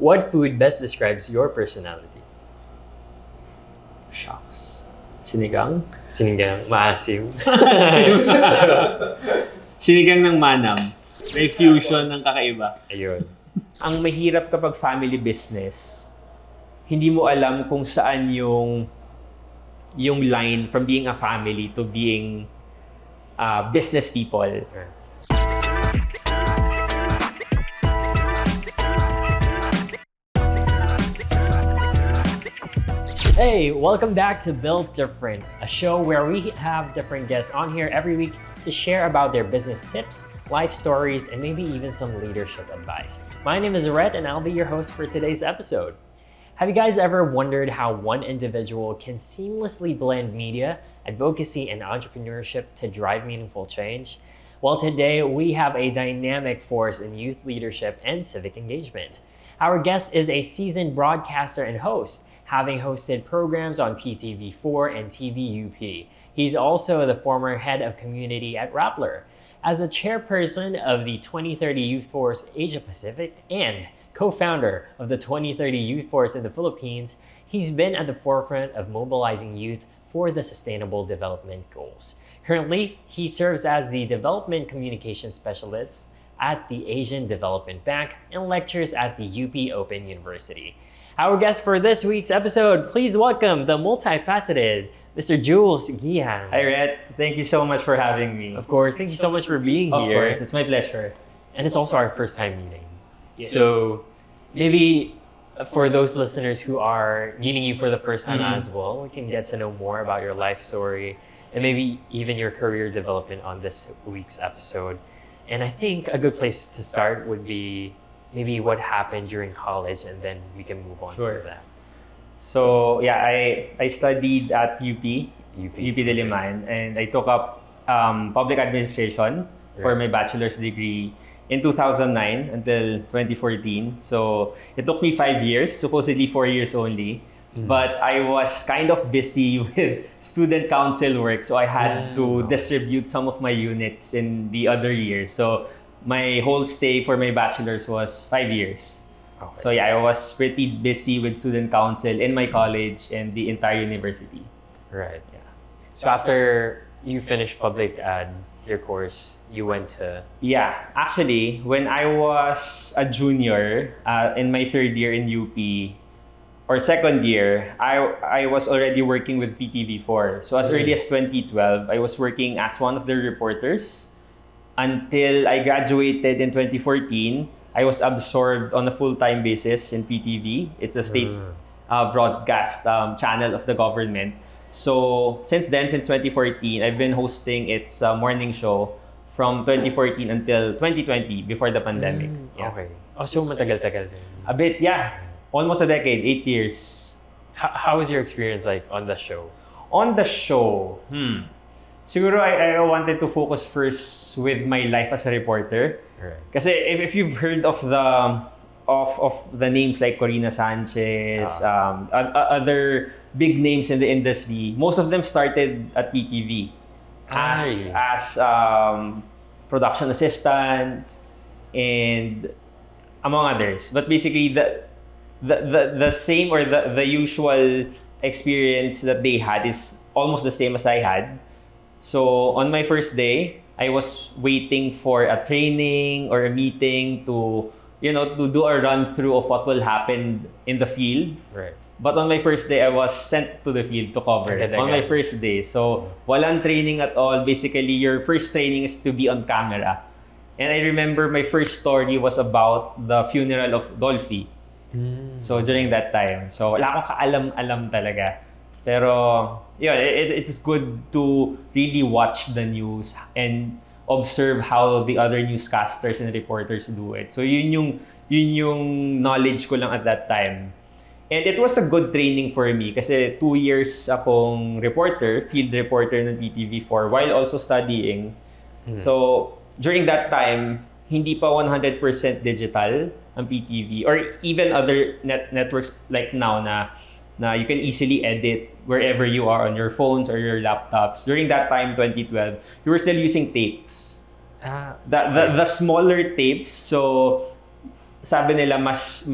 What food best describes your personality? Shucks. Sinigang? Sinigang, maasim. Sinigang ng manam. May fusion ng kakaiba. Ayun. Ang mahirap kapag family business, hindi mo alam kung saan yung line from being a family to being business people. Hey, welcome back to Built Different, a show where we have different guests on here every week to share about their business tips, life stories, and maybe even some leadership advice. My name is Rhett, and I'll be your host for today's episode. Have you guys ever wondered how one individual can seamlessly blend media, advocacy, and entrepreneurship to drive meaningful change? Well, today we have a dynamic force in youth leadership and civic engagement. Our guest is a seasoned broadcaster and host, having hosted programs on PTV4 and TVUP. He's also the former head of community at Rappler. As a chairperson of the 2030 Youth Force Asia Pacific and co-founder of the 2030 Youth Force in the Philippines, he's been at the forefront of mobilizing youth for the Sustainable Development Goals. Currently, he serves as the Development Communication Specialist at the Asian Development Bank and lectures at the UP Open University. Our guest for this week's episode, please welcome the multifaceted Mr. Jules Guihan. Hi, Rhett. Thank you so much for having me. Of course, thank you so much for being here. Of course, it's my pleasure. And it's also our first time meeting. Yes. So maybe for those listeners who are meeting you for the first time as well, we can get to know more about your life story and maybe even your career development on this week's episode. And I think a good place to start would be maybe what happened during college, and then we can move on Sure. from that. So, yeah, I studied at UP Diliman, and I took up public administration for my bachelor's degree in 2009 until 2014. So, it took me 5 years, supposedly 4 years only. But I was kind of busy with student council work, so I had to distribute some of my units in the other years. So, my whole stay for my bachelor's was 5 years. Okay. So yeah, I was pretty busy with student council in my college and the entire university. Right, yeah. So after you finished public ad, your course, you went to... Yeah, actually, when I was a junior in my third year in UP, or second year, I was already working with PTV4. So as early as 2012, I was working as one of the reporters. Until I graduated in 2014, I was absorbed on a full-time basis in PTV. It's a state broadcast channel of the government. So since then, since 2014, I've been hosting its morning show from 2014 until 2020, before the pandemic. Yeah. Okay. Oh, so matagal-tagal din. A bit, yeah. Almost a decade, 8 years. How was your experience like on the show? On the show, siguro I wanted to focus first with my life as a reporter. Right. Kasi if you've heard of the names like Corina Sanchez, other big names in the industry, most of them started at PTV as production assistants and among others. But basically the same or the usual experience that they had is almost the same as I had. So on my first day, I was waiting for a training or a meeting to do a run through of what will happen in the field. Right. But on my first day, I was sent to the field to cover it on my first day. So walang training at all. Basically, your first training is to be on camera. And I remember my first story was about the funeral of Dolphy. So during that time, so wala akong kaalam-alam talaga. Pero yeah, it's good to really watch the news and observe how the other newscasters and reporters do it. So yun yung knowledge ko lang at that time. And it was a good training for me kasi 2 years akong reporter, field reporter ng PTV4 while also studying. So during that time, hindi pa 100% digital ang PTV or even other networks like now na you can easily edit wherever you are on your phones or your laptops. During that time, 2012, you were still using tapes. The smaller tapes. So sabi nila mas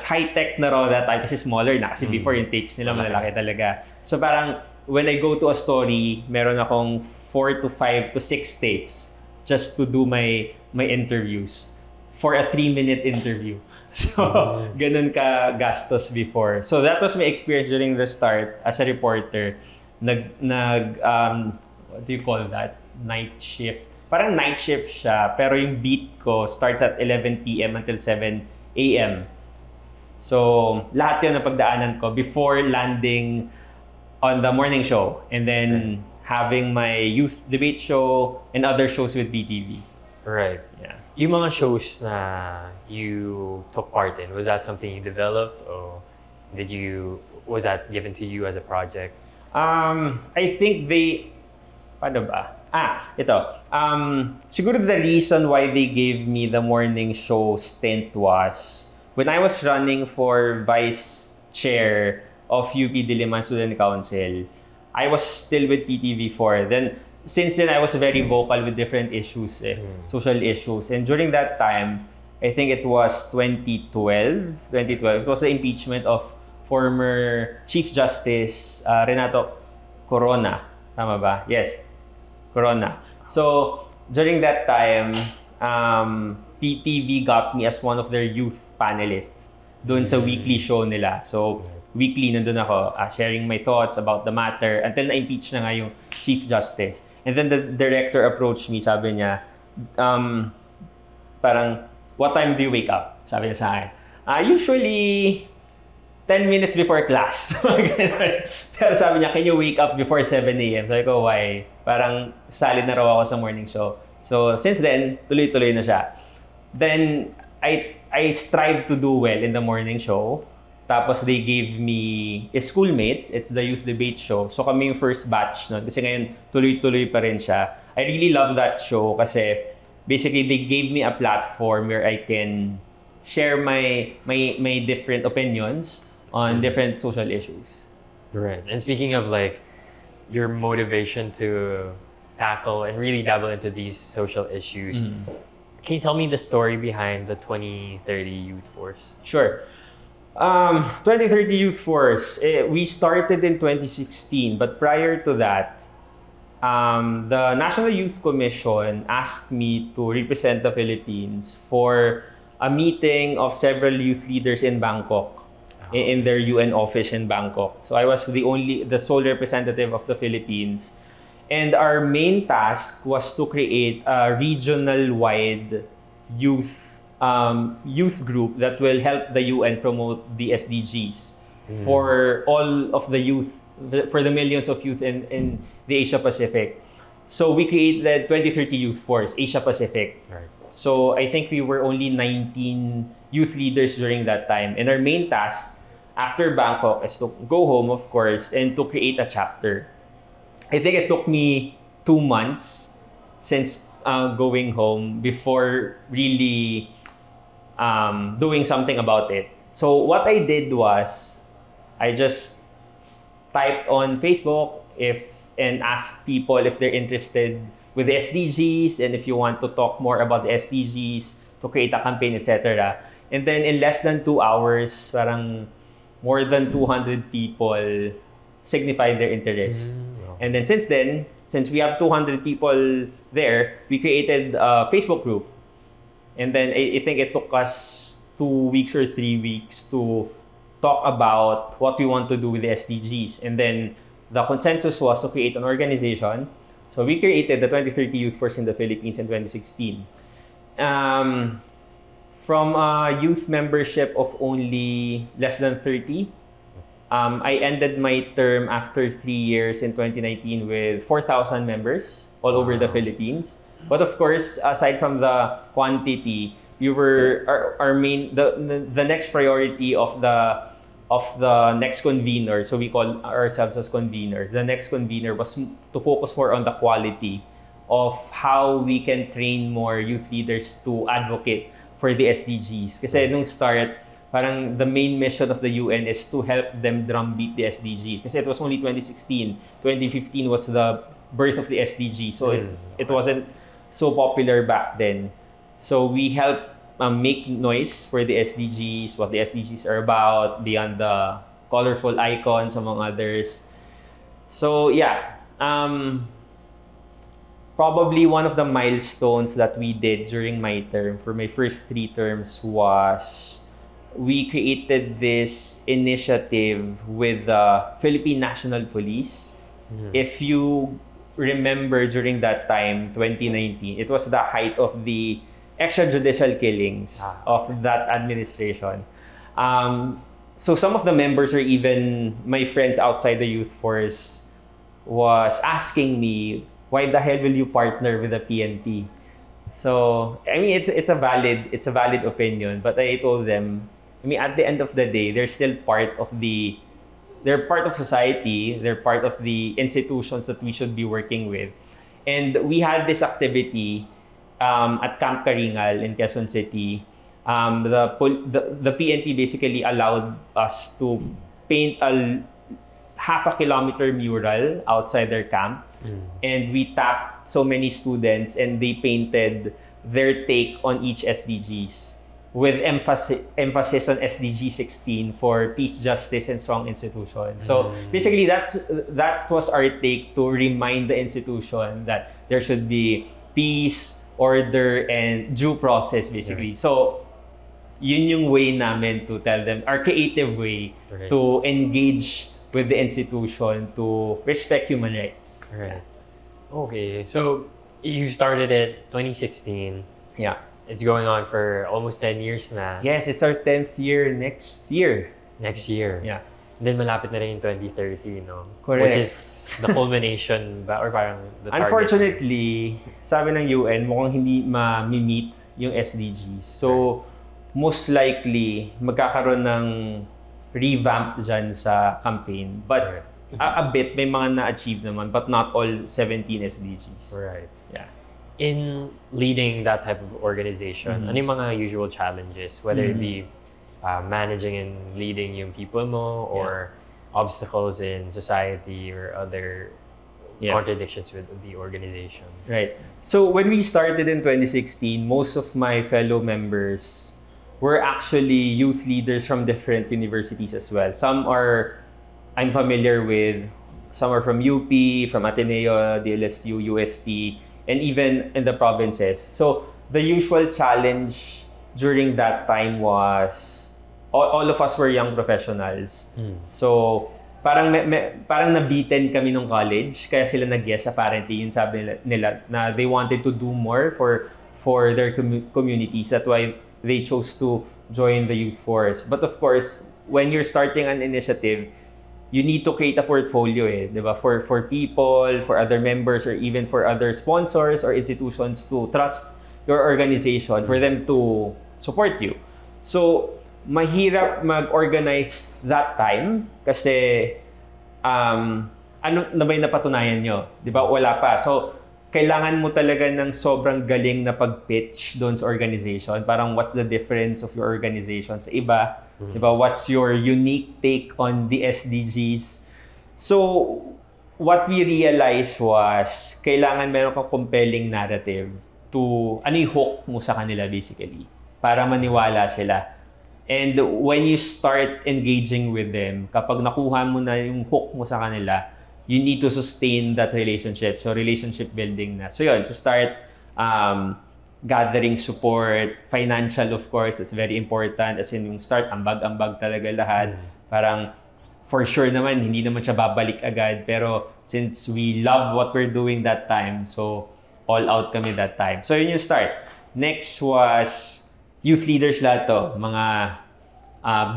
high-tech na raw that time kasi smaller na. Kasi before yung tapes nila malalaki talaga. So parang when I go to a story, meron akong 4 to 5 to 6 tapes just to do my interviews for a 3-minute interview. So, ganun ka gastos before. So that was my experience during the start as a reporter. What do you call that? Night shift. Parang night shift siya, pero yung beat ko starts at 11 p.m. until 7 a.m. So, lahat yun ang pagdaanan ko before landing on the morning show and then having my youth debate show and other shows with BTV. Right. Yeah. Yung mga shows na you took part in, was that something you developed or was that given to you as a project? I think paano ba? Ito. Siguro the reason why they gave me the morning show stint was when I was running for vice chair of UP Diliman Student Council, I was still with PTV4. Then, since then, I was very vocal with different issues, social issues. And during that time, I think it was 2012. It was the impeachment of former Chief Justice Renato Corona. Tama ba? Yes. Corona. So, during that time, PTV got me as one of their youth panelists doon sa weekly show nila. So, weekly nandun ako sharing my thoughts about the matter until na-impeach na nga yung Chief Justice. And then the director approached me, sabi niya, parang, what time do you wake up? Sabi niya sa akin. Usually, 10 minutes before class. Pero sabi niya, can you wake up before 7 a.m.? Sabi ko, why? Parang salid na raw ako sa morning show. So, since then, tuloy-tuloy na siya. Then, I strive to do well in the morning show. Tapos, they gave me schoolmates. It's the youth debate show. So, kami yung first batch nun. Kasi ngayon, tuloy-tuloy pa rin siya. I really love that show kasi basically, they gave me a platform where I can share my different opinions on different social issues. Right. And speaking of like your motivation to tackle and really dabble into these social issues, can you tell me the story behind the 2030 Youth Force? Sure. 2030 Youth Force, we started in 2016, but prior to that, the National Youth Commission asked me to represent the Philippines for a meeting of several youth leaders in Bangkok, in their UN office in Bangkok. So I was the sole representative of the Philippines. And our main task was to create a regional-wide youth group that will help the UN promote the SDGs for all of the youth, for the millions of youth in the Asia Pacific. So we created 2030 Youth Force, Asia Pacific. Right. So I think we were only 19 youth leaders during that time. And our main task after Bangkok is to go home, of course, and to create a chapter. I think it took me 2 months since going home before really doing something about it. So what I did was I just typed on Facebook and asked people if they're interested with the SDGs and if you want to talk more about the SDGs, to create a campaign, etc. And then in less than 2 hours, parang more than 200 people signified their interest. And then since then, since we have 200 people there, we created a Facebook group. And then I think it took us 2 weeks or 3 weeks to talk about what we want to do with the SDGs. And then the consensus was to create an organization. So we created the 2030 Youth Force in the Philippines in 2016. From a youth membership of only less than 30, I ended my term after 3 years in 2019 with 4,000 members all over the Philippines. But of course, aside from the quantity, we were our main the next priority of the next convener. So we call ourselves as conveners. The next convener was to focus more on the quality of how we can train more youth leaders to advocate for the SDGs. Kasi nung start, parang the main mission of the UN is to help them drumbeat the SDGs. Kasi it was only 2016. 2015 was the birth of the SDG. So it wasn't so popular back then. So we help make noise for the SDGs, what the SDGs are about, beyond the colorful icons, among others. So yeah, probably one of the milestones that we did during my term, for my first 3 terms, was we created this initiative with the Philippine National Police. If you remember, during that time, 2019, it was the height of the extrajudicial killings of that administration. So some of the members, or even my friends outside the youth force, was asking me, why the hell will you partner with the PNP? So I mean, it's a valid opinion, but I told them, I mean, at the end of the day, they're still part of they're part of society, they're part of the institutions that we should be working with. And we had this activity at Camp Karingal in Quezon City. The PNP basically allowed us to paint a half-a-kilometer mural outside their camp. And we tapped so many students, and they painted their take on each SDGs, with emphasis on SDG 16 for peace, justice, and strong institutions. So basically, that was our take, to remind the institution that there should be peace, order, and due process, basically. So yun yung way namin to tell them, our creative way to engage with the institution to respect human rights. Right. Okay, so you started it 2016. Yeah. It's going on for almost 10 years na. Yes, it's our 10th year next year. Next year. Yeah. And then malapit na rin yung 2030, no? Correct. Which is the culmination ba, or parang the target? Unfortunately, sabi ng UN, mukhang hindi ma-meet yung SDGs. So, most likely, magkakaroon ng revamp dyan sa campaign. But a bit, may mga na-achieve naman, but not all 17 SDGs. Right. Yeah. In leading that type of organization, ano yung mga usual challenges? Whether it be managing and leading yung people mo, or obstacles in society, or other contradictions with the organization. Right. So when we started in 2016, most of my fellow members were actually youth leaders from different universities as well. Some I'm familiar with, some are from UP, from Ateneo, DLSU, UST, and even in the provinces. So the usual challenge during that time was all of us were young professionals. So parang nabitin kami nung college, kaya sila nag-yes apparently. Yun sabi nila na they wanted to do more for their communities. That's why they chose to join the youth force. But of course, when you're starting an initiative, you need to create a portfolio, diba? For people, for other members, or even for other sponsors or institutions to trust your organization, for them to support you. So, mahirap mag-organize that time kasi ano na ba yung napatunayan nyo? Diba? Wala pa. So, kailangan mo talaga ng sobrang galing na pag-pitch doon sa organization. Parang what's the difference of your organization sa iba? Diba? What's your unique take on the SDGs? So, what we realized was, kailangan meron kang compelling narrative to, ano yung hook mo sa kanila basically, para maniwala sila. And when you start engaging with them, kapag nakuha mo na yung hook mo sa kanila, you need to sustain that relationship. So, relationship building na. So, yun, to start gathering support, financial, of course, that's very important. As in, yung start, ambag-ambag talaga lahat. Parang, for sure naman, hindi naman siya babalik agad. Pero, since we love what we're doing that time, so, all out kami that time. So, yun yung start. Next was, youth leaders lahat to. Mga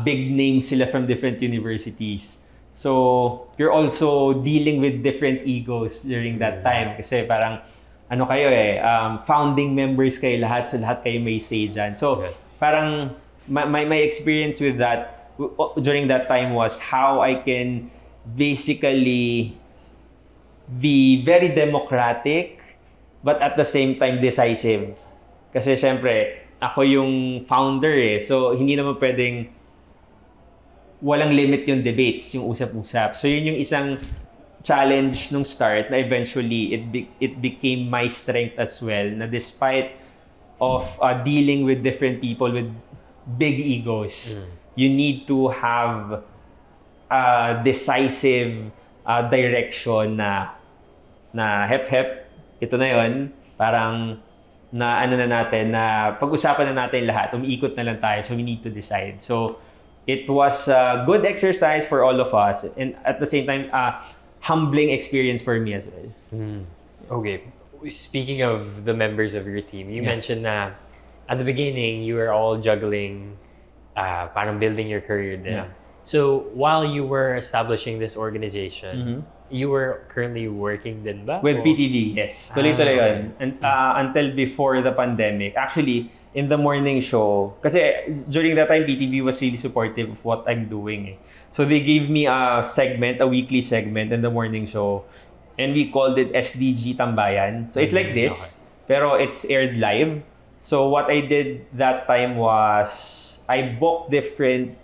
big names sila from different universities. So, you're also dealing with different egos during that time. Kasi parang, ano kayo founding members kayo lahat. So, lahat kayo may say dyan. So, parang, my experience with that during that time was how I can basically be very democratic, but at the same time decisive. Kasi, syempre, ako yung founder So, hindi naman pwedeng walang limit yung debates, yung usap-usap. So, yun yung isang challenge nung start na eventually it became my strength as well, na despite dealing with different people with big egos. You need to have a decisive direction na hep, ito na yun, parang na ano na natin, na pag-usapan na natin lahat, umiikot na lang tayo, so we need to decide. So, it was a good exercise for all of us, and at the same time, humbling experience for me as well. Okay. Speaking of the members of your team, you mentioned na at the beginning, you were all juggling, parang building your career then. Yeah. So, while you were establishing this organization, you were currently working din ba? With PTV, yes. Tuloy-tuloy yun. And, until before the pandemic. Actually, in the morning show, kasi during that time, PTV was really supportive of what I'm doing. So they gave me a segment, a weekly segment in the morning show. And we called it SDG Tambayan. So it's like this, pero it's aired live. So what I did that time was, I booked different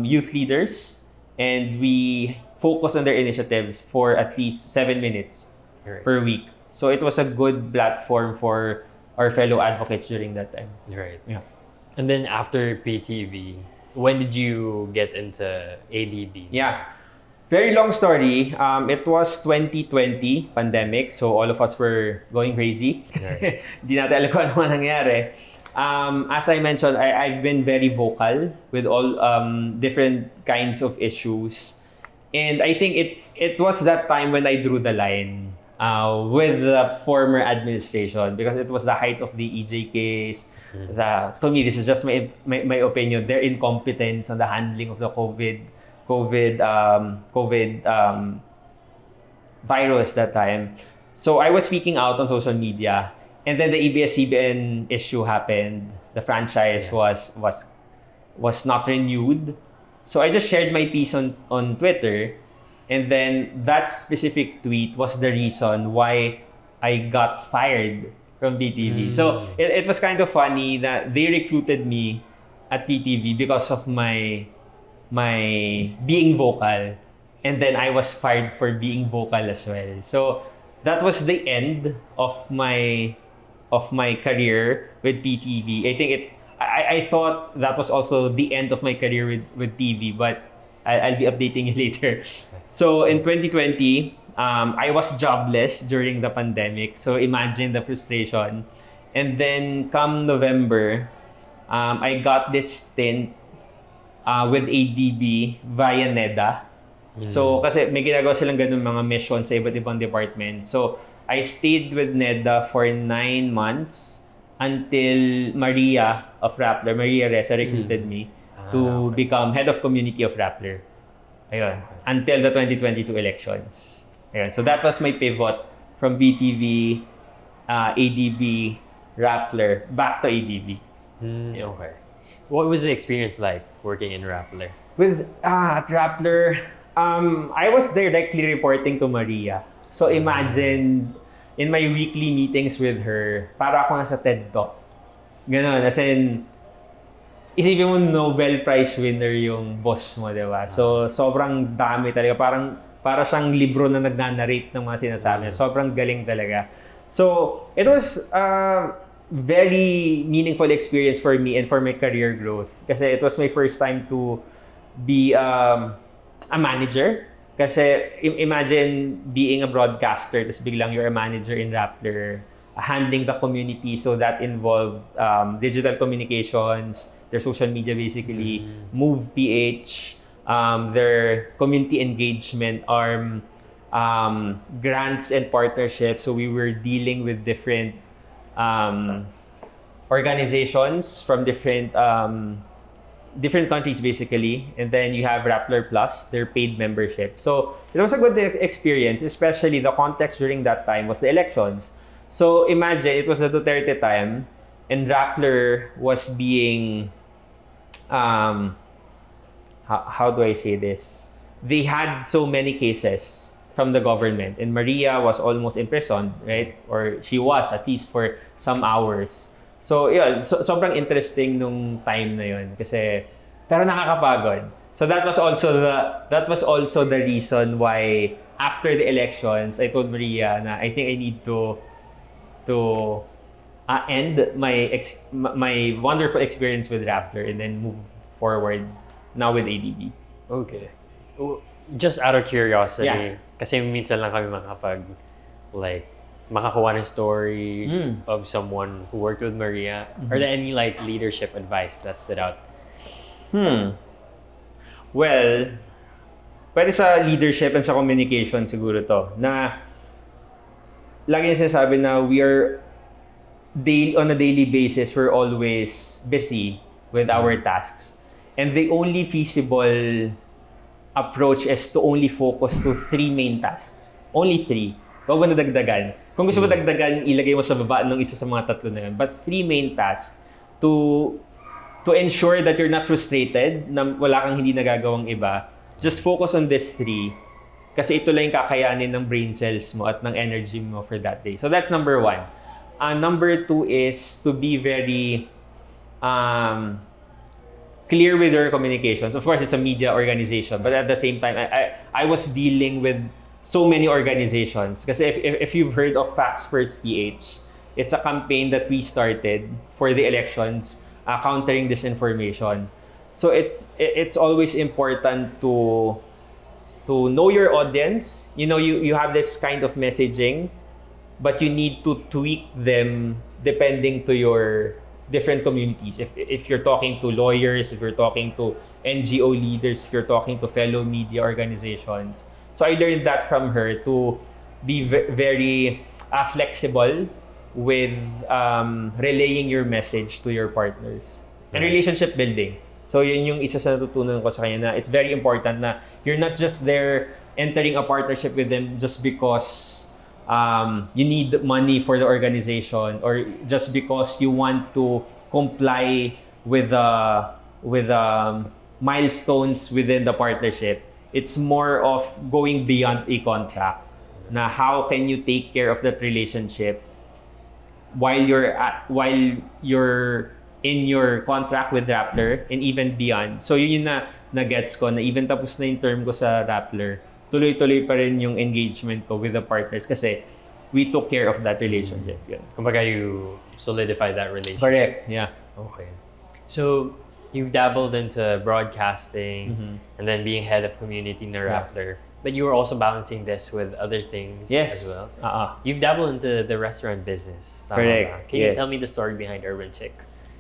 youth leaders, and we focus on their initiatives for at least 7 minutes per week. So it was a good platform for our fellow advocates during that time. Right. Yeah. And then after PTV, when did you get into ADB? Yeah. Very long story. It was 2020 pandemic, so all of us were going crazy. Kasi di natin alam kung ano nangyari. As I mentioned, I've been very vocal with all different kinds of issues. And I think it was that time when I drew the line with the former administration, because it was the height of the EJ case. To me, this is just my opinion, their incompetence on the handling of the COVID virus that time. So I was speaking out on social media, and then the ABS-CBN issue happened. The franchise was not renewed. So I just shared my piece on Twitter, and then that specific tweet was the reason why I got fired from PTV. So it was kind of funny that they recruited me at PTV because of my being vocal, and then I was fired for being vocal as well. So that was the end of my career with PTV. I think I thought that was also the end of my career with TV, but I'll be updating you later. So in 2020, I was jobless during the pandemic. So imagine the frustration. And then come November, I got this stint with ADB via NEDA. So kasi may ginagawa silang ganun mga mission sa iba't ibang department. So I stayed with NEDA for 9 months until Maria of Rappler, Maria Reza recruited me to become head of community of Rappler. Ayun. Until the 2022 elections. Ayun. So that was my pivot from BTV, ADB, Rappler, back to ADB. Okay. What was the experience like working in Rappler? With at Rappler, I was directly reporting to Maria. So imagine, in my weekly meetings with her, para ako nasa TED Talk. Ganon, as in, isipin mo Nobel Prize winner yung boss mo, di ba? So, sobrang dami talaga. Para siyang libro na nagnanarrate ng mga sinasabi. Sobrang galing talaga. So, it was a very meaningful experience for me and for my career growth. Kasi it was my first time to be a manager. Kasi imagine being a broadcaster, tapos biglang you're a manager in Rappler, handling the community. So that involved digital communications, their social media basically, Move PH, their community engagement arm, grants and partnerships. So we were dealing with different organizations from different countries basically, and then you have Rappler Plus, their paid membership. So it was a good experience, especially the context during that time was the elections. So imagine it was the Duterte time, and Rappler was being how do I say this? They had so many cases from the government, and Maria was almost imprisoned, right? Or she was, at least for some hours. So, yun, sobrang interesting nung time na yun kasi pero nakakapagod. So that was also the reason why after the elections, I told Maria na I think I need to end my wonderful experience with Rappler and then move forward now with ADB. Okay. Just out of curiosity, kasi minsan lang kami makakuha ng stories of someone who worked with Maria. Are there any leadership advice that stood out? Well, pwede sa leadership and sa communication siguro to, na lagi yung sinasabi na we are on a daily basis, we're always busy with our tasks. And the only feasible approach is to only focus to 3 main tasks. Only 3. Huwag mo na dagdagan. Kung gusto mo dagdagan, ilagay mo sa baba ng isa sa mga 3 na yun. But 3 main tasks to ensure that you're not frustrated na wala kang hindi nagagawang iba. Just focus on these 3. Kasi ito lang yung kakayanin ng brain cells mo at ng energy mo for that day. So that's number 1. Number 2 is to be very clear with your communications. Of course, it's a media organization, but at the same time, I was dealing with so many organizations. Kasi if you've heard of Facts First PH, it's a campaign that we started for the elections, countering disinformation. So it's always important to know your audience. You know, you have this kind of messaging, but you need to tweak them depending to your different communities. If you're talking to lawyers, if you're talking to NGO leaders, if you're talking to fellow media organizations. So I learned that from her, to be very flexible with relaying your message to your partners. And relationship building. So yun yung isa sa natutunan ko sa kanya, na it's very important na you're not just there entering a partnership with them just because you need money for the organization, or just because you want to comply with milestones within the partnership. It's more of going beyond a contract. Na how can you take care of that relationship while you're in your contract with Rappler and even beyond. So yun yung na-gets ko, na even tapos na yung term ko sa Rappler, tuloy-tuloy pa rin yung engagement ko with the partners kasi we took care of that relationship. Yun. Kumbaga, you solidified that relationship. Correct, yeah. Okay. So, you've dabbled into broadcasting and then being head of community in Rappler. But you were also balancing this with other things as well. You've dabbled into the restaurant business. Correct. Can you tell me the story behind Urban Chick?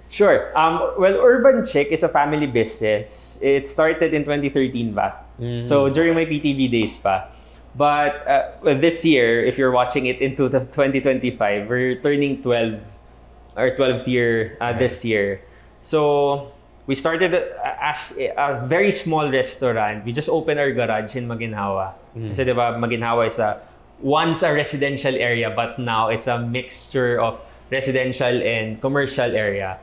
Sure. Well, Urban Chick is a family business. It started in 2013 ba? So during my PTV days pa. But this year, if you're watching it into the 2025, we're turning 12 or 12th year this year. So we started as a very small restaurant. We just opened our garage in Maginhawa. Kasi diba, Maginhawa is once a residential area, but now it's a mixture of residential and commercial area.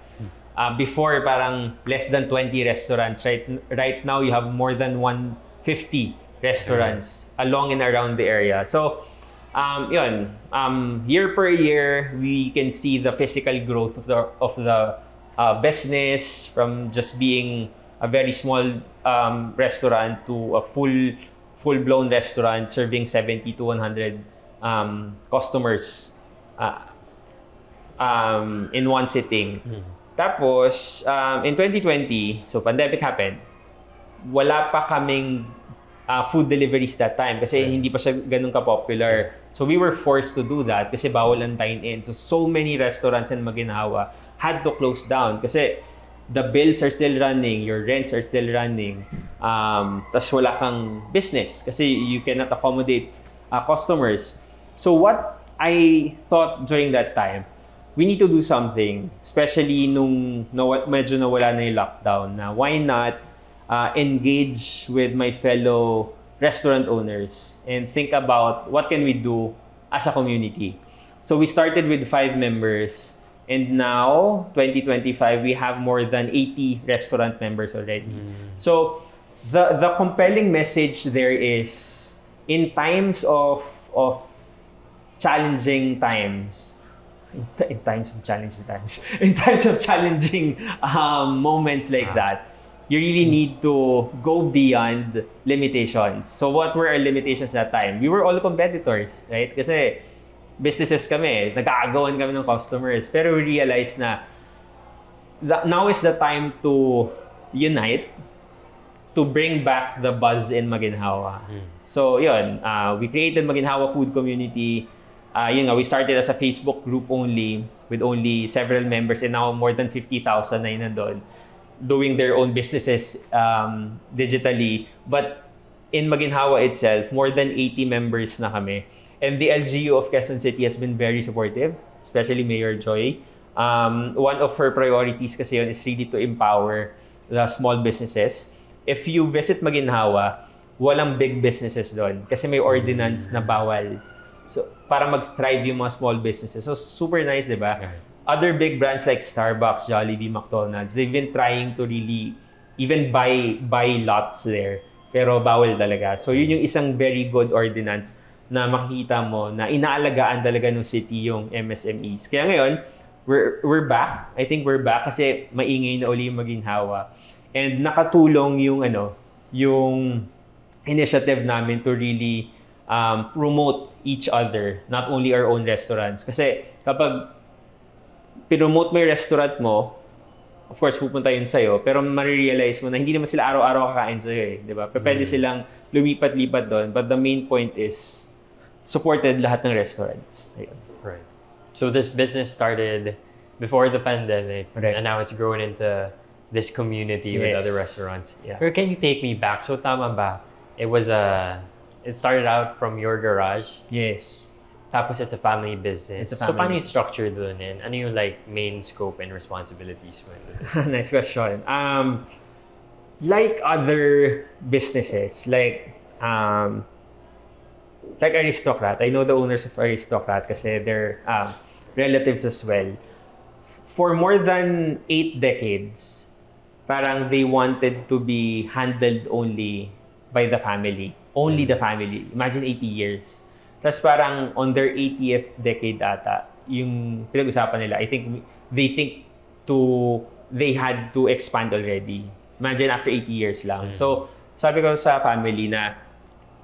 Before, parang less than 20 restaurants. Right now, you have more than 150 restaurants along and around the area. So, year per year, we can see the physical growth of the business, from just being a very small restaurant to a full-blown restaurant serving 70 to 100 customers in one sitting. Tapos, in 2020, so pandemic happened, wala pa kaming food deliveries that time kasi hindi pa siya ganun ka-popular. So we were forced to do that kasi bawal ang dine-in. So many restaurants in Maginhawa had to close down kasi the bills are still running, your rents are still running, tas wala kang business kasi you cannot accommodate customers. So what I thought during that time, we need to do something, especially nung medyo nawala na yung lockdown, na why not engage with my fellow restaurant owners and think about what can we do as a community. So we started with 5 members, and now 2025 we have more than 80 restaurant members already. So the compelling message there is, in times of challenging times, in times of challenging moments like that, you really need to go beyond limitations. So what were our limitations that time? We were all competitors, right? Kasi businesses kami, nag-aagawan kami ng customers. Pero we realized na now is the time to unite, to bring back the buzz in Maginhawa. So yun, we created Maginhawa Food Community. We started as a Facebook group only with only several members, and now more than 50,000 na yun nandun, doing their own businesses digitally. But in Maginhawa itself, more than 80 members na kami. And the LGU of Quezon City has been very supportive, especially Mayor Joy. One of her priorities kasi yun is really to empower the small businesses. If you visit Maginhawa, walang big businesses doon kasi may ordinance na bawal. So, para mag-thrive yung mga small businesses. So, super nice, di ba? Other big brands like Starbucks, Jollibee, McDonald's, they've been trying to really even buy lots there. Pero bawal talaga. So, yun yung isang very good ordinance na makikita mo na inaalagaan talaga ng city yung MSMEs. Kaya ngayon, we're back. I think we're back kasi maingay na uli yung Maginhawa. And nakatulong yung initiative namin to really promote each other, not only our own restaurants. Kasi kapag pinomote mo yung restaurant mo, of course, pupunta yun sa'yo, pero marirealize mo na hindi naman sila araw-araw kakain sa'yo eh. Di ba? Pwede silang lumipat-lipat doon. But the main point is, supported lahat ng restaurants. Ayun. Right. So this business started before the pandemic, and now it's grown into this community with other restaurants. Yeah. Pero can you take me back? So tama ba? It started out from your garage. Yes. Tapos it's a family business. It's a family so paano yung business. structure doon? And ano yung main scope and responsibilities mo? Nice question. Like other businesses, like Aristocrat, I know the owners of Aristocrat kasi they're relatives as well. For more than 8 decades, parang they wanted to be handled only by the family. Only the family. Imagine 80 years. Tapos parang on their 80th decade ata, yung pinag-usapan nila, I think they had to expand already. Imagine after 80 years lang. So, sabi ko sa family na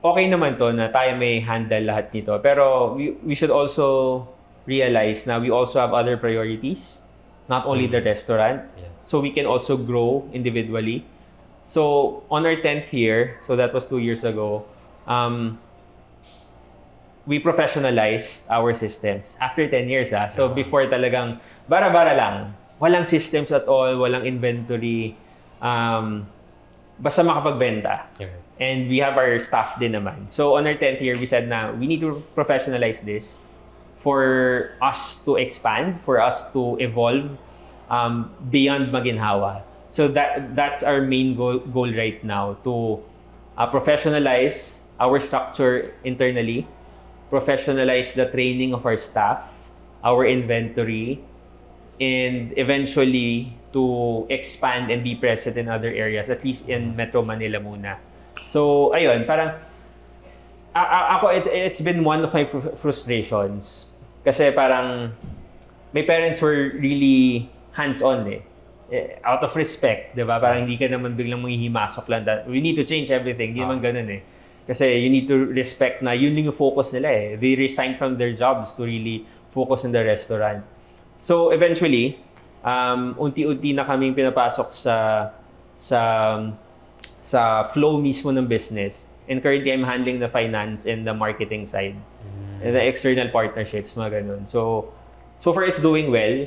okay naman to na tayo may handle lahat nito. Pero we should also realize na we also have other priorities, not only the restaurant. So we can also grow individually. So on our 10th year, so that was 2 years ago, we professionalized our systems. After 10 years, So before talagang bara-bara lang. Walang systems at all, walang inventory. Basta makapagbenta. And we have our staff din naman. So on our 10th year, we said na we need to professionalize this for us to expand, for us to evolve beyond Maginhawa. So that's our main goal right now, to professionalize our structure internally, professionalize the training of our staff, our inventory, and eventually to expand and be present in other areas, at least in Metro Manila muna. So, ayun, parang it's been one of my frustrations. Kasi parang my parents were really hands-on out of respect, di ba? Parang hindi ka naman biglang manghihimasok lang that we need to change everything. Hindi naman ganun Kasi you need to respect na yun yung focus nila They resigned from their jobs to really focus on the restaurant. So eventually, unti-unti na kaming pinapasok sa flow mismo ng business. And currently, I'm handling the finance and the marketing side. And the external partnerships, mga ganun. So far, it's doing well.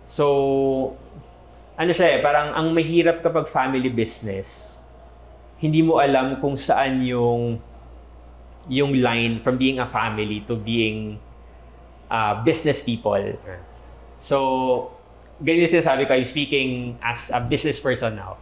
So, parang ang mahirap kapag family business, hindi mo alam kung saan yung line from being a family to being business people. So, ganyan sinasabi ko, I'm speaking as a business person now.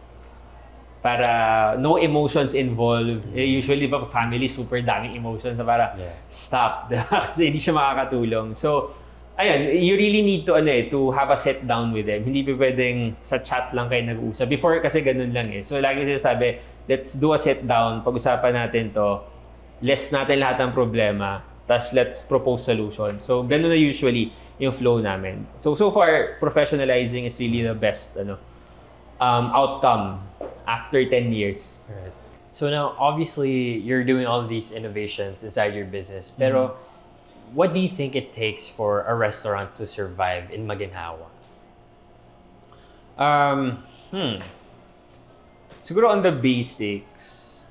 Para no emotions involved. Usually, ba family, super daming emotions. Para stop. Kasi hindi siya makakatulong. So, ayun, you really need to to have a sit down with them. Hindi pa pwedeng sa chat lang kayo nag-uusap. Before kasi ganun lang So lagi sinasabi, let's do a sit down, pag-usapan natin to, list natin lahat ng problema, tas let's propose solution. So ganun na usually yung flow namin. So far, professionalizing is really the best outcome after 10 years. Right. So now, obviously, you're doing all of these innovations inside your business, pero what do you think it takes for a restaurant to survive in Maginhawa? Siguro on the basics,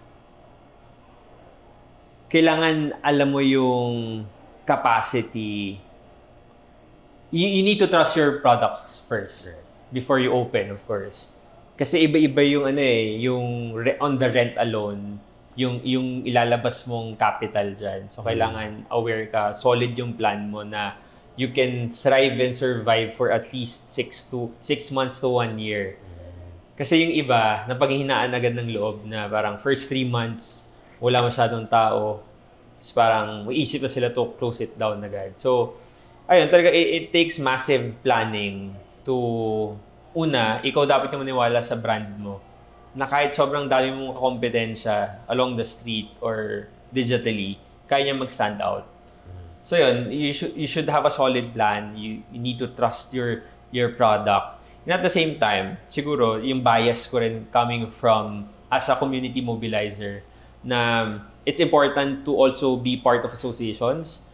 kailangan alam mo yung capacity. You need to trust your products first before you open, of course. Kasi iba-iba yung yung on the rent alone, yung ilalabas mong capital dyan. So kailangan aware ka, solid yung plan mo na you can thrive and survive for at least 6 months to 1 year. Kasi yung iba, napaghihinaan agad ng loob na parang first 3 months, wala masyadong tao. Tapos parang iisip na sila to close it down agad. So, ayun, talaga it takes massive planning to, una, ikaw dapat yung maniwala sa brand mo. Na kahit sobrang dami mong kompetensya along the street or digitally, kaya niya mag-stand out. So yun, you should have a solid plan. You need to trust your product. And at the same time, siguro, yung bias ko rin coming from as a community mobilizer na it's important to also be part of associations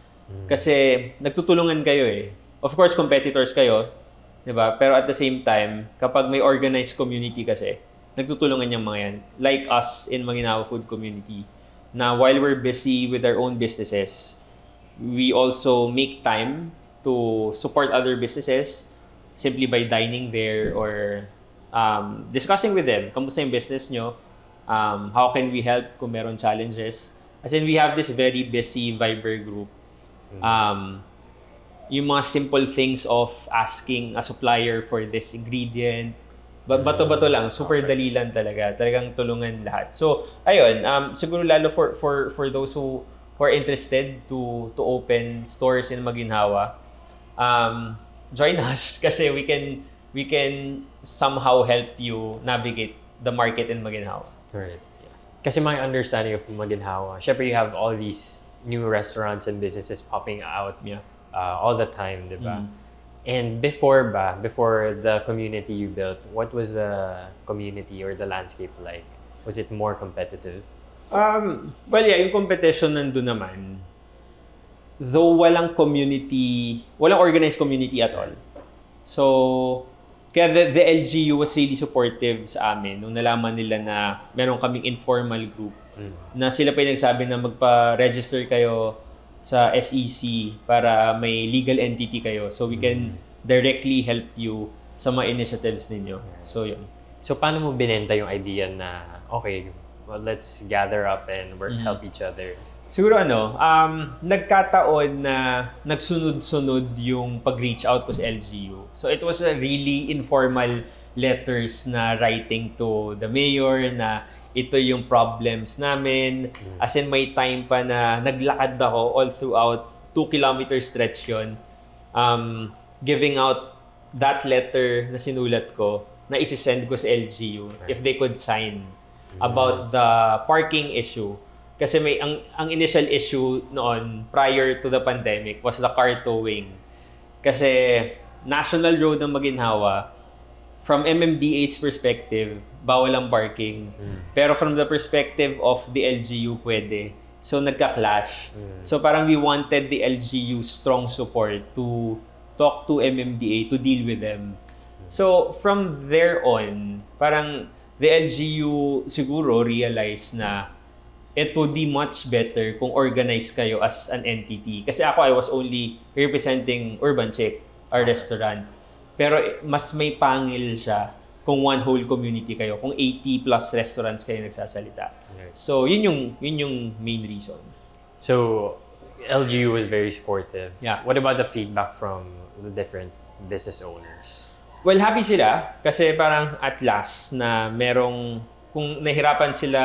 kasi nagtutulungan kayo eh. Of course, competitors kayo, di ba? Pero at the same time, kapag may organized community kasi, nagtutulungan yung mga yan. Like us in Maginhawa Food Community, na while we're busy with our own businesses, we also make time to support other businesses simply by dining there or discussing with them. Kamusta yung business nyo? How can we help kung meron challenges? As in, we have this very busy Viber group. Yung mga simple things of asking a supplier for this ingredient, bato-bato lang, super dali lang talaga. Talagang tulungan lahat. So, ayun, siguro lalo for those who are interested to open stores in Maginhawa, join us kasi we can somehow help you navigate the market in Maginhawa. Right. Yeah. Kasi my understanding of Maginhawa, syempre you have all these new restaurants and businesses popping out all the time, di ba? And before the community you built, what was the community or the landscape like? Was it more competitive? Well, yeah, yung competition nandun naman. Though walang organized community at all. So, kaya the LGU was really supportive sa amin nung nalaman nila na meron kaming informal group na sila pa yung nagsabi na magpa-register kayo sa SEC para may legal entity kayo so we can directly help you sa mga initiatives ninyo. So, yun. So, paano mo binenta yung idea na, okay, well, let's gather up and help each other? Siguro nagkataon na nagsunod-sunod yung pag-reach out ko sa LGU. So it was a really informal letters na writing to the mayor na ito yung problems namin. As in may time pa na naglakad ako all throughout 2-kilometer stretch yun. Giving out that letter na sinulat ko na isisend ko sa LGU if they could sign about the parking issue. Kasi ang initial issue noon prior to the pandemic was the car towing. Kasi national road ng Maginhawa, from MMDA's perspective, bawal ang parking. Pero from the perspective of the LGU, pwede. So nagka-clash. So parang we wanted the LGU strong support to talk to MMDA to deal with them. So from there on, parang the LGU siguro realized na it would be much better kung organized kayo as an entity. Kasi ako, I was only representing Urban Chick, our restaurant. Pero mas may pangil siya kung one whole community kayo, kung 80 plus restaurants kayo nagsasalita. So, yun yung main reason. So, LGU was very supportive. Yeah. What about the feedback from the different business owners? Well, happy sila kasi parang at last na kung nahirapan sila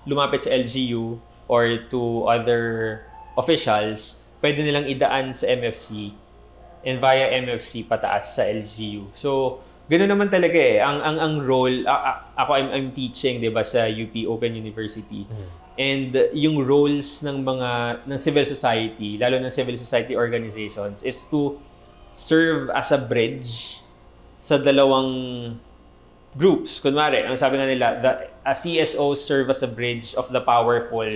lumapit sa LGU or to other officials, pwede nilang idaan sa MFC and via MFC pataas sa LGU. So, ganoon naman talaga eh. Ang role, ako I'm teaching, 'di ba, sa UP Open University. And yung roles ng civil society, lalo ng civil society organizations, is to serve as a bridge sa dalawang groups. Kunwari, ang sabi nga nila, CSOs serve as a bridge of the powerful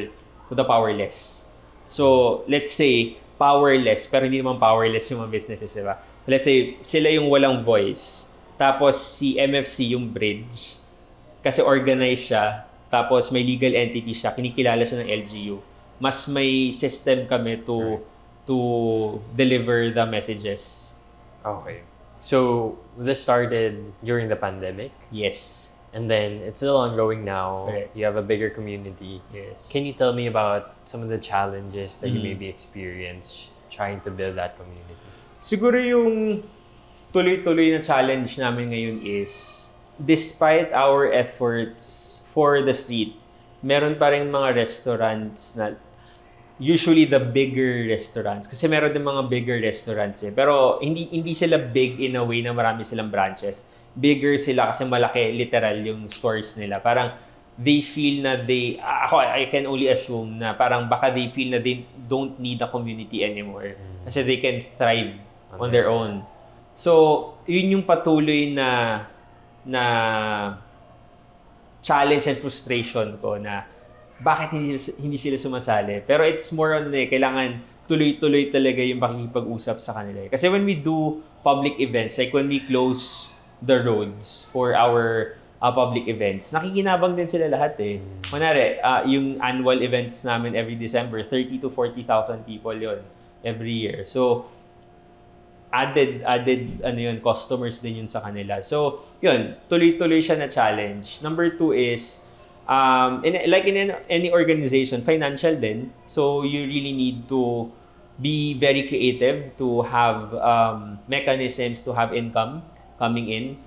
to the powerless. So, let's say, powerless, pero hindi naman powerless yung mga businesses, di ba? Let's say, sila yung walang voice. Tapos si MFC yung bridge. Kasi organized siya. Tapos may legal entity siya. Kinikilala siya ng LGU. Mas may system kami to deliver the messages. Okay. So, this started during the pandemic? Yes. And then, it's still ongoing now. Correct. You have a bigger community. Yes. Can you tell me about some of the challenges that you maybe experienced trying to build that community? Siguro yung tuloy-tuloy na challenge namin ngayon is, despite our efforts for the street, meron pa rin mga restaurants na usually the bigger restaurants. Kasi meron din mga bigger restaurants eh. Pero hindi sila big in a way na marami silang branches. Bigger sila kasi malaki, literal, yung stores nila. Parang they feel na I can only assume na parang baka they feel na they don't need a community anymore. Kasi they can thrive on their own. So, yun yung patuloy na challenge and frustration ko na bakit hindi sila sumasali. Pero it's more on kailangan tuloy-tuloy talaga yung pakikipag-usap sa kanila. Kasi when we do public events, like when we close the roads for our public events, nakikinabang din sila lahat eh. Kunwari, yung annual events namin every December, 30 to 40,000 people yon every year. So, added customers din yun sa kanila. So, yun, tuloy-tuloy siya na challenge. Number 2 is, in any organization, financial din. So, you really need to be very creative to have mechanisms to have income coming in.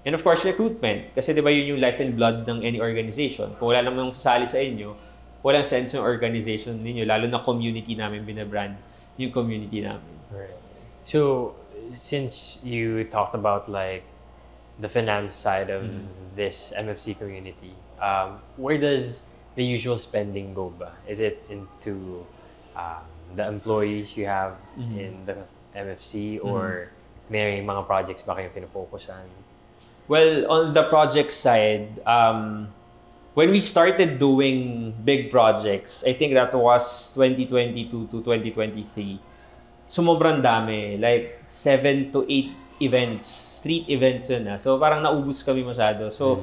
And of course, recruitment. Kasi di ba yun yung life and blood ng any organization. Kung wala namang sasali sa inyo, walang sense ng organization ninyo. Lalo na community namin, binabrand yung community namin. Right. So, since you talked about like the finance side of this MFC community, where does the usual spending go ba? Is it into the employees you have in the MFC or may mga projects ba kayong pinafocusan? Well, on the project side, when we started doing big projects, I think that was 2022 to 2023. Sumobrang dami, like 7 to 8 events, street events yun na. So parang naubos kami masyado. So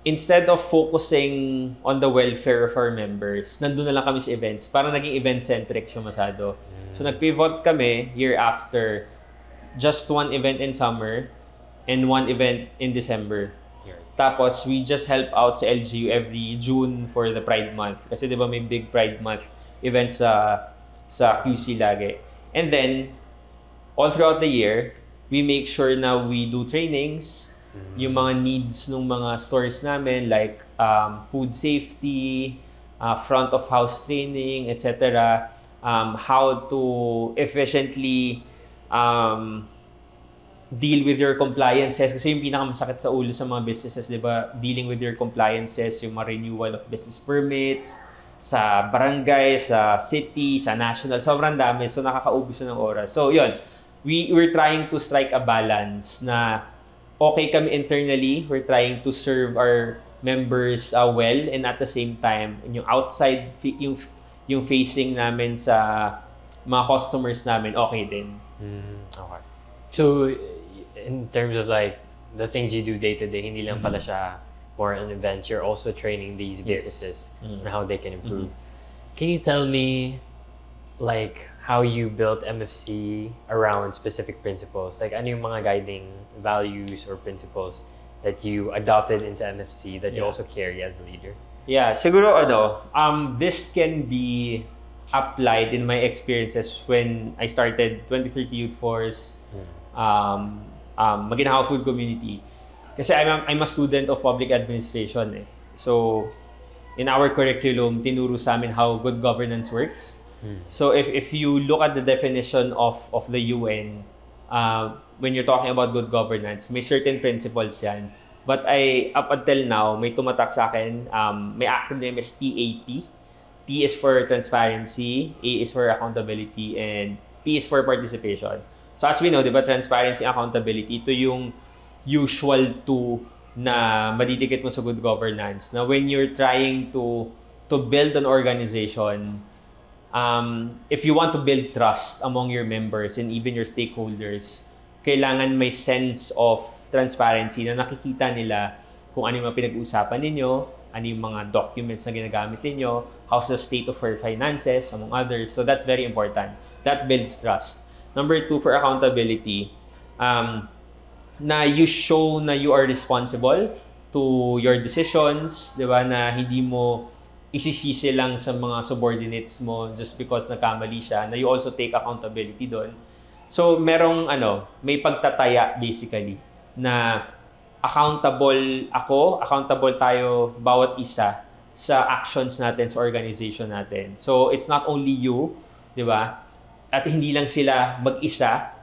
instead of focusing on the welfare of our members, nandun na lang kami sa events. Parang naging event-centric siya masyado. So nag-pivot kami year after, just one event in summer and one event in December. Tapos we just help out sa LGU every June for the Pride Month. Kasi di ba may big Pride Month events sa QC lagi. And then, all throughout the year, we make sure na we do trainings, yung mga needs ng mga stores namin, like food safety, front of house training, etc. How to efficiently deal with your compliances. Kasi yung pinakamasakit sa ulo sa mga businesses, di ba? Dealing with your compliances, yung mga renewal of business permits, sa barangay, sa city, sa national, sobrang dami. So, nakakaubos na ng oras. So, yun. We're trying to strike a balance na okay kami internally. We're trying to serve our members well, and at the same time, yung outside, yung facing namin sa mga customers namin, okay din. Okay. So, in terms of like the things you do day to day, hindi lang pala siya more on events, you're also training these businesses on how they can improve. Can you tell me like how you built MFC around specific principles? Like ano yung mga guiding values or principles that you adopted into MFC that you also carry as a leader? Yeah, siguro this can be applied in my experiences when I started 2030 Youth Force, Maginhawa Food Community. Kasi I'm a student of public administration eh. So, in our curriculum, tinuro sa amin how good governance works. So, if you look at the definition of the UN, when you're talking about good governance, may certain principles yan. But up until now, may tumatak sa akin, may acronym is TAP. T is for transparency, A is for accountability, and P is for participation. So, as we know, di ba, transparency, accountability, ito yung usual two na madidikit mo sa good governance, na when you're trying to build an organization, if you want to build trust among your members and even your stakeholders, kailangan may sense of transparency na nakikita nila kung ano yung mga pinag-uusapan ninyo, ano yung mga documents na ginagamit ninyo, how's the state of your finances, among others. So that's very important. That builds trust. Number 2, for accountability, na you show na you are responsible to your decisions, di ba, na hindi mo isisisi lang sa mga subordinates mo just because nagkamali siya, na you also take accountability doon. So may pagtataya basically na accountable tayo bawat isa sa actions natin sa organization natin. So it's not only you, di ba? At hindi lang sila mag-isa.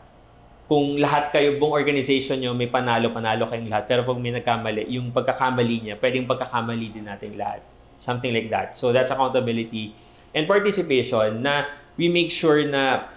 Kung lahat kayo, buong organization nyo, may panalo kayong lahat. Pero pag may nagkamali, yung pagkakamali niya, pwedeng pagkakamali din natin lahat. Something like that. So that's accountability. And participation, na we make sure na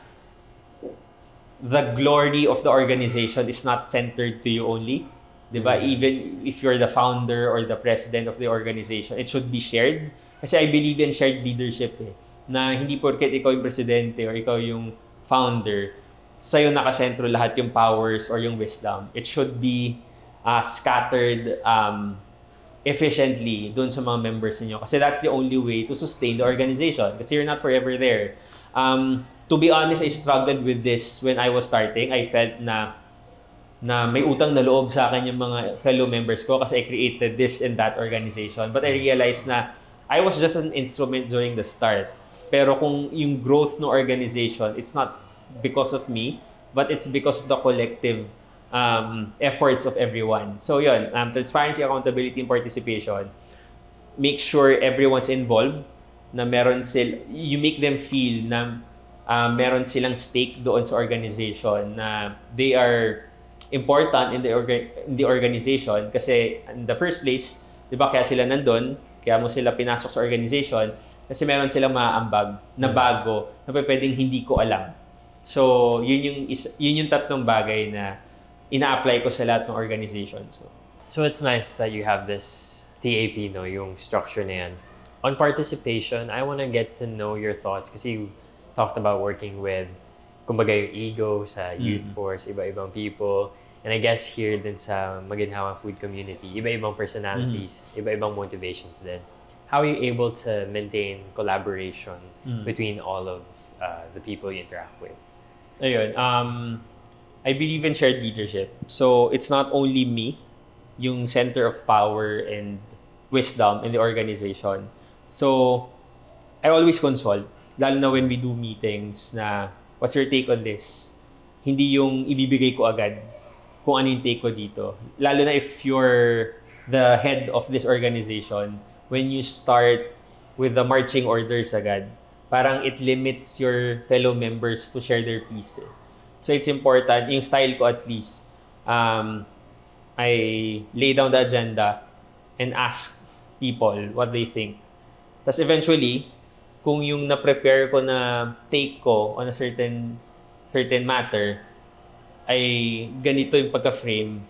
the glory of the organization is not centered to you only. Diba? Even if you're the founder or the president of the organization, it should be shared. Kasi I believe in shared leadership na hindi porket ikaw yung presidente or ikaw yung founder, sa'yo nakasentro lahat yung powers or yung wisdom. It should be scattered efficiently dun sa mga members niyo. Kasi that's the only way to sustain the organization. Kasi you're not forever there. To be honest, I struggled with this when I was starting. I felt na may utang na loob sa akin yung mga fellow members ko kasi I created this and that organization. But I realized na I was just an instrument during the start. Pero kung yung growth ng organization, it's not because of me, but it's because of the collective efforts of everyone. So yun, transparency, accountability, and participation. Make sure everyone's involved, na you make them feel na meron silang stake doon sa organization, na they are important in the organization kasi in the first place, di ba, kaya sila nandun, kaya mo sila pinasok sa organization kasi meron silang maaambag na bago na pwedeng hindi ko alam. So, yun yung tatlong bagay na ina-apply ko sa lahat ng organization. So it's nice that you have this TAP, no, yung structure na yan. On participation, I want to get to know your thoughts kasi you talked about working with, kumbaga, yung ego sa youth force, iba-ibang people. And I guess here din sa Maginhawa food community, iba-ibang personalities, iba-ibang motivations din. How are you able to maintain collaboration between all of the people you interact with? Ayun, I believe in shared leadership. So it's not only me, yung center of power and wisdom in the organization. So I always consult, lalo na when we do meetings na, what's your take on this? Hindi yung ibibigay ko agad kung ano yung take ko dito. Lalo na if you're the head of this organization, when you start with the marching orders agad, parang it limits your fellow members to share their piece. So it's important, yung style ko at least, I lay down the agenda and ask people what they think. Tapos eventually, kung yung na-prepare ko na take ko on a certain matter ay ganito yung pagka-frame,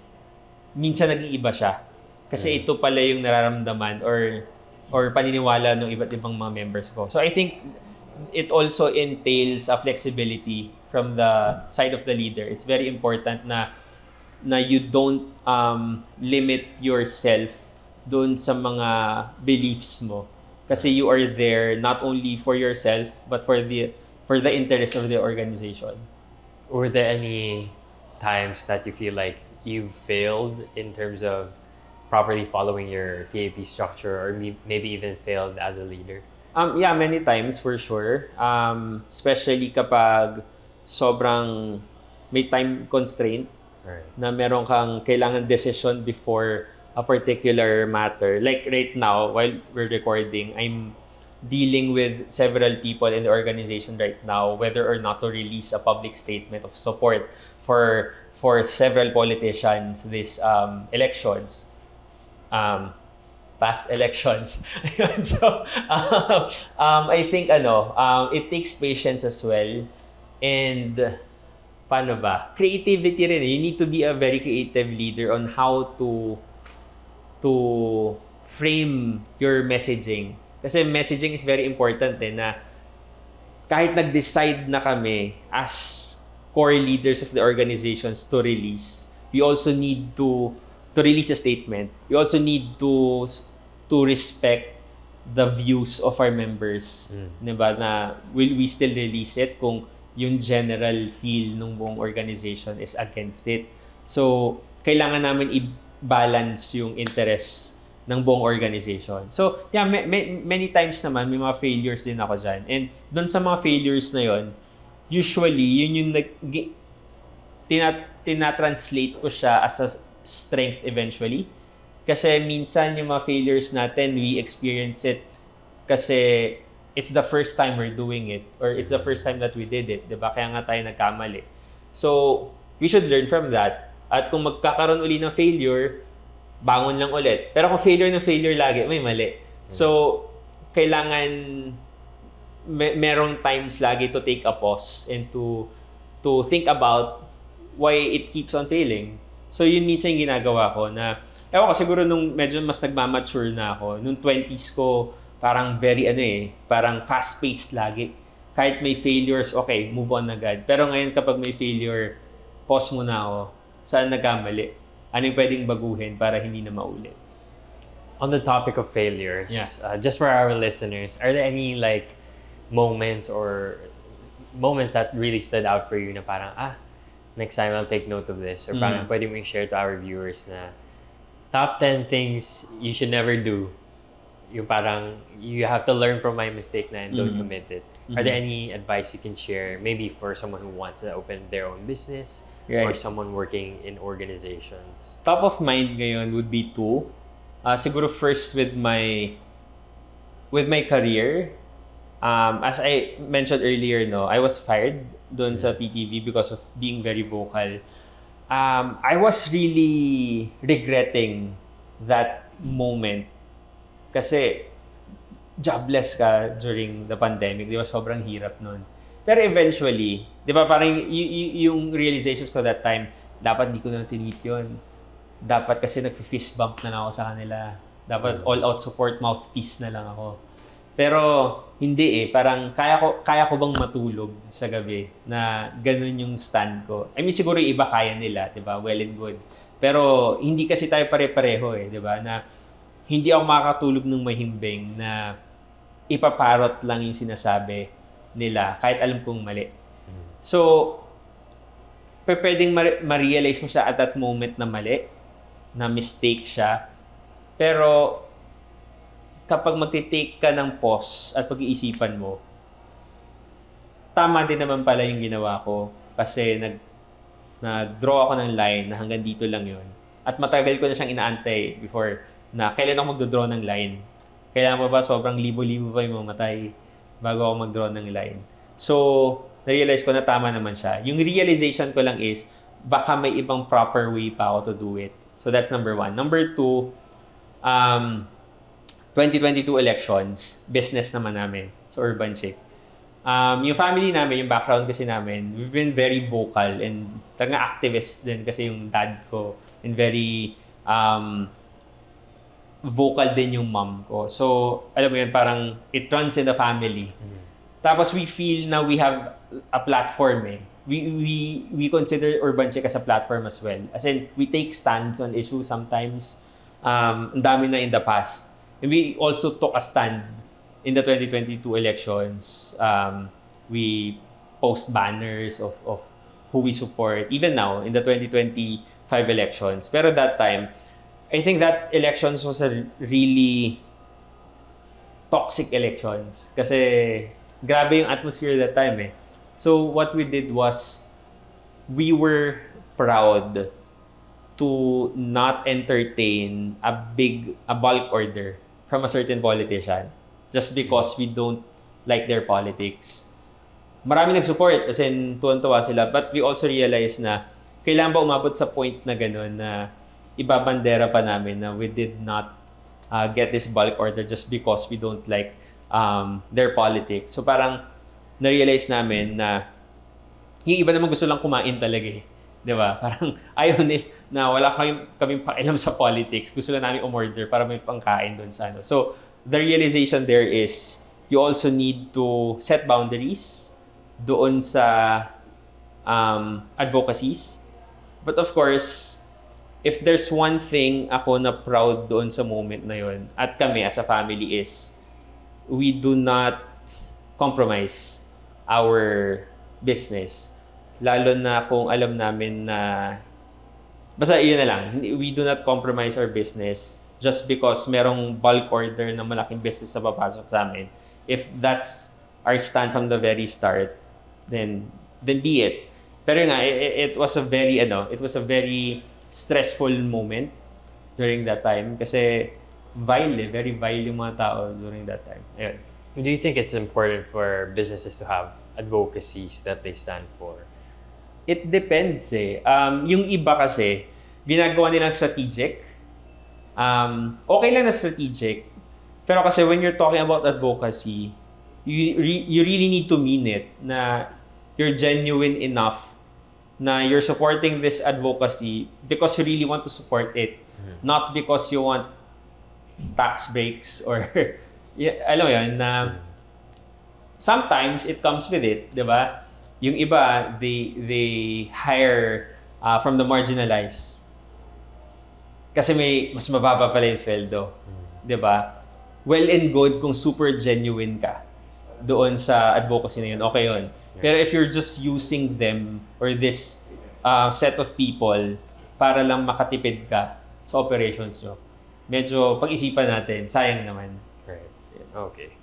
minsan nag-iiba siya. Kasi ito pala yung nararamdaman or paniniwala ng iba't ibang mga members ko. So I think it also entails a flexibility from the side of the leader. It's very important na you don't limit yourself doon sa mga beliefs mo. Kasi you are there not only for yourself but for the interest of the organization. Were there any times that you feel like you've failed in terms of properly following your TAP structure, or maybe even failed as a leader? Yeah, many times for sure. Especially kapag sobrang may time constraint, right, na meron kang kailangan decision before a particular matter. Like right now, while we're recording, I'm dealing with several people in the organization right now, whether or not to release a public statement of support for several politicians this elections. Past elections. So, I think it takes patience as well. And paano ba? Creativity rin. You need to be a very creative leader on how to frame your messaging. Kasi messaging is very important na kahit nag-decide na kami as core leaders of the organizations to release, we also need to release a statement. We also need to respect the views of our members. Diba? Na will we still release it kung yung general feel ng buong organization is against it. So, kailangan namin i-balance yung interest ng buong organization. So, yeah, many times naman, may mga failures din ako dyan. And doon sa mga failures na yon, usually, yun yung tinatranslate ko siya as a strength eventually. Kasi minsan yung mga failures natin, we experience it kasi it's the first time we're doing it or it's the first time that we did it. Diba? Kaya nga tayo nagkamali. So, we should learn from that. At kung magkakaroon uli ng failure, bangon lang ulit. Pero kung failure lagi, may mali. So, kailangan merong times lagi to take a pause and to think about why it keeps on failing. So, yun minsan yung ginagawa ko na, ewan ko, siguro nung medyo mas nagmamature na ako, nung 20s ko, parang parang fast-paced lagi. Kahit may failures, okay, move on agad. Pero ngayon kapag may failure, pause muna ako. Saan nagkamali? Ano yung pwedeng baguhin para hindi na maulit? On the topic of failures, just for our listeners, are there any like moments that really stood out for you na parang, next time I'll take note of this? Or parang pwede mo share to our viewers na top 10 things you should never do. Yung parang, you have to learn from my mistake na and don't commit it. Are there any advice you can share, maybe for someone who wants to open their own business? Right. Or someone working in organizations? Top of mind ngayon would be 2. Siguro first with my career. As I mentioned earlier, I was fired doon sa PTV because of being very vocal. I was really regretting that moment kasi jobless ka during the pandemic. Di ba? Sobrang hirap nun. Pero eventually, di ba parang yung realizations ko that time, dapat di ko na tinweet yun. Dapat kasi nag-fist bump na lang ako sa kanila. Dapat all-out support, mouthpiece na lang ako. Pero hindi parang kaya ko bang matulog sa gabi na ganun yung stand ko. I mean, siguro yung iba kaya nila, di ba? Well and good. Pero hindi kasi tayo pare-pareho di ba? Na hindi ako makakatulog ng mahimbing na ipaparot lang yung sinasabi nila kahit alam kong mali. So, pwedeng ma-realize mo siya at that moment na mali, na mistake siya. Pero, kapag magti-take ka ng pause at pag-iisipan mo, tama din naman pala yung ginawa ko kasi nag-draw ako ng line na hanggang dito lang yun. At matagal ko na siyang inaantay before na kailan ako mag-draw ng line. Kailangan ba sobrang libo-libo pa yung mamatay bago ako mag-draw ng line. So, na-realize ko na tama naman siya. Yung realization ko lang is, baka may ibang proper way pa ako to do it. So, that's number 1. Number 2, 2022 elections, business naman namin sa Urban Shape. Yung family namin, yung background kasi namin, we've been very vocal and talaga activist din kasi yung dad ko and very vocal din yung mom ko. So, alam mo yun, parang it runs in the family. Tapos we feel na we have a platform We consider Urban Shape as a platform as well. As in, we take stands on issues sometimes. Ang dami na in the past. And we also took a stand in the 2022 elections. We post banners of who we support. Even now, in the 2025 elections. Pero that time, I think that elections was a really toxic elections. Kasi grabe yung atmosphere that time So what we did was, we were proud to not entertain a bulk order from a certain politician just because we don't like their politics. Marami nag-support, as in tuwan-tuwa sila, but we also realized na kailangan ba umabot sa point na gano'n na ibabandera pa namin na we did not get this bulk order just because we don't like their politics. So parang na-realize namin na yung iba naman gusto lang kumain talaga Di ba? Parang ayaw na wala kaming pakialam sa politics. Gusto lang namin umorder para may pangkain doon sa So, the realization there is, you also need to set boundaries doon sa advocacies. But of course, if there's one thing ako na proud doon sa moment na yun, at kami as a family, is we do not compromise our business. Lalo na kung alam namin na, basta yun na lang, we do not compromise our business just because merong bulk order na malaking business na papasok sa amin. If that's our stand from the very start, then be it. Pero nga, it was a very stressful moment during that time kasi very vile yung mga tao during that time. Ayun. Do you think it's important for businesses to have advocacies that they stand for? It depends eh. Yung iba kasi, ginagawa nilang strategic. Okay lang na strategic. Pero kasi when you're talking about advocacy, you really need to mean it na you're genuine enough na you're supporting this advocacy because you really want to support it. Not because you want tax breaks or alam mo yun, na sometimes it comes with it, di ba? Yung iba, they hire from the marginalized. Kasi may mas mababa pala yung sweldo. Di ba? Well and good kung super genuine ka doon sa advocacy na yun. Okay yun. Pero if you're just using them or this set of people para lang makatipid ka sa operations nyo, medyo pag-isipan natin, sayang naman. Right. Okay.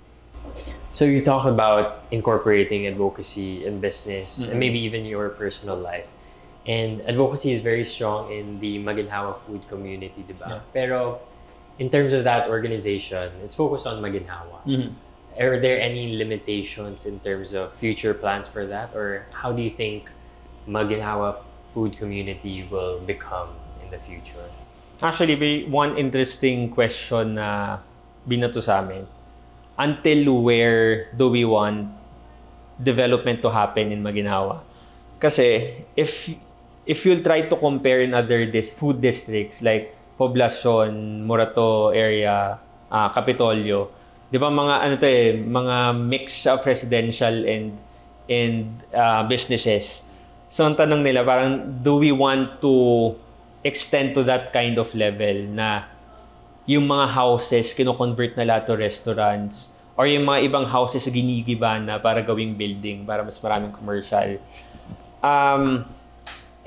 So you talk about incorporating advocacy in business and maybe even your personal life. And advocacy is very strong in the Maginhawa food community, di ba? Yeah. Pero in terms of that organization, it's focused on Maginhawa. Are there any limitations in terms of future plans for that? Or how do you think Maginhawa food community will become in the future? Actually, may one interesting question na binato sa amin. Until where do we want development to happen in Maginhawa? Kasi if you'll try to compare in other food districts like Poblacion, Morato area, Capitolio, di ba mga mix of residential and businesses. So ang tanong nila, parang do we want to extend to that kind of level na yung mga houses kino-convert na lahat to restaurants or yung mga ibang houses ginigiba na para gawing building para mas maraming commercial.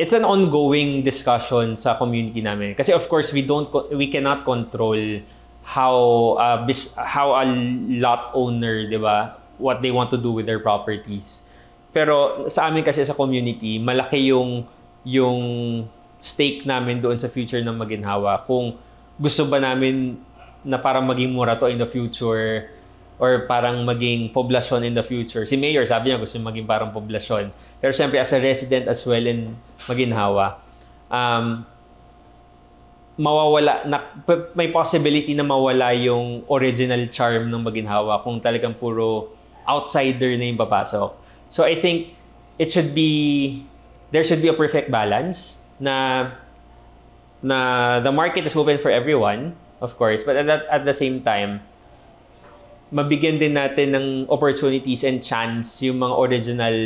It's an ongoing discussion sa community namin kasi of course we cannot control how a lot owner, 'di ba, what they want to do with their properties. Pero sa amin kasi sa community, malaki yung stake namin doon sa future ng Maginhawa. Kung gusto ba namin na parang maging Morato in the future or parang maging Poblacion in the future. Si Mayor, sabi niya gusto maging parang Poblacion. Pero siyempre as a resident as well in Maginhawa, may possibility na mawala yung original charm ng Maginhawa kung talagang puro outsider na yung papasok. So I think there should be a perfect balance na the market is open for everyone, of course, but at the same time, mabigyan din natin ng opportunities and chance yung mga original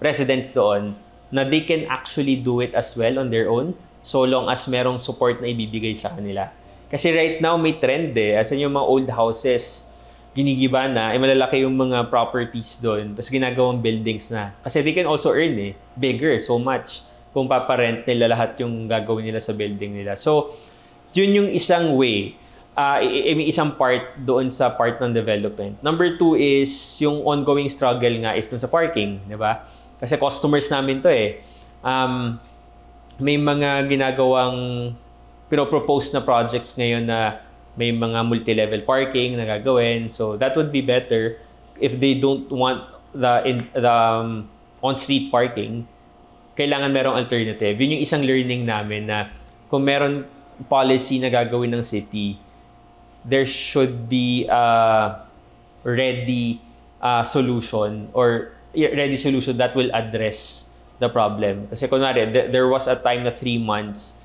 residents doon na they can actually do it as well on their own so long as merong support na ibibigay sa kanila. Kasi right now may trend as in yung mga old houses ginigiba na, malalaki yung mga properties doon, tapos ginagawang buildings na. Kasi they can also earn bigger, so much, kung paparent nila lahat yung gagawin nila sa building nila. So, yun yung isang way, may isang part doon sa part ng development. Number 2 is, yung ongoing struggle nga is doon sa parking, di ba? Kasi customers namin to may mga ginagawang pinopropose na projects ngayon na may mga multi-level parking na gagawin. So that would be better if they don't want the on-street parking. Kailangan merong alternative. Yun yung isang learning namin na kung meron policy na gagawin ng city, there should be a ready solution that will address the problem. Kasi kunwari, there was a time na 3 months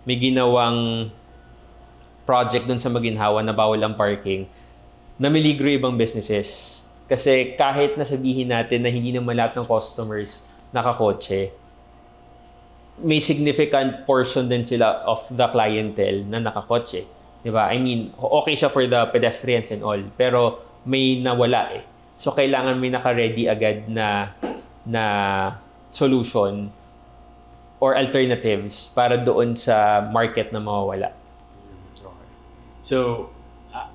may ginawang project dun sa Maginhawa na bawal ang parking. namiligro ibang businesses. Kasi kahit nasabihin natin na hindi naman lahat ng customers nakakotse, may significant portion din sila of the clientele na nakakotse. Diba? I mean, okay siya for the pedestrians and all, pero may nawala eh. So, kailangan may naka-ready agad na solution or alternatives para doon sa market na mawawala. Okay. So,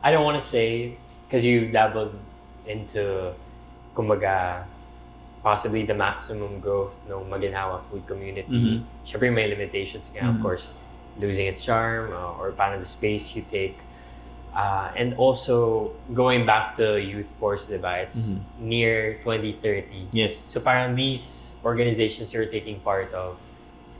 I don't want to say, because you dabbled into, kumbaga, possibly the maximum growth ng Maginhawa food community. Syempre may limitations nga, of course, losing its charm or paano the space you take. And also, going back to Youth Force, diba? It's near 2030. Yes. So parang these organizations you're taking part of,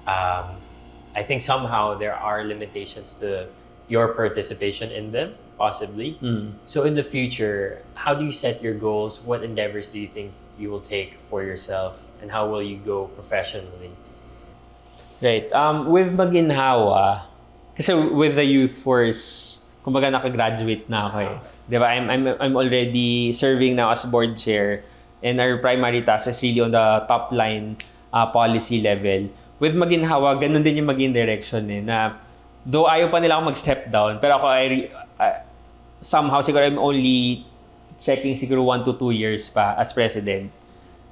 I think somehow there are limitations to your participation in them, possibly. So in the future, how do you set your goals? What endeavors do you think you will take for yourself? And how will you go professionally? Right. With Maginhawa, kasi with the Youth Force, kumbaga nakagraduate na ako eh. Diba? I'm already serving now as board chair, and our primary task is really on the top line policy level. With Maginhawa, ganun din yung maging direction eh, na though ayaw pa nila ako mag-step down, pero ako somehow siguro I'm only checking siguro 1 to 2 years pa as president.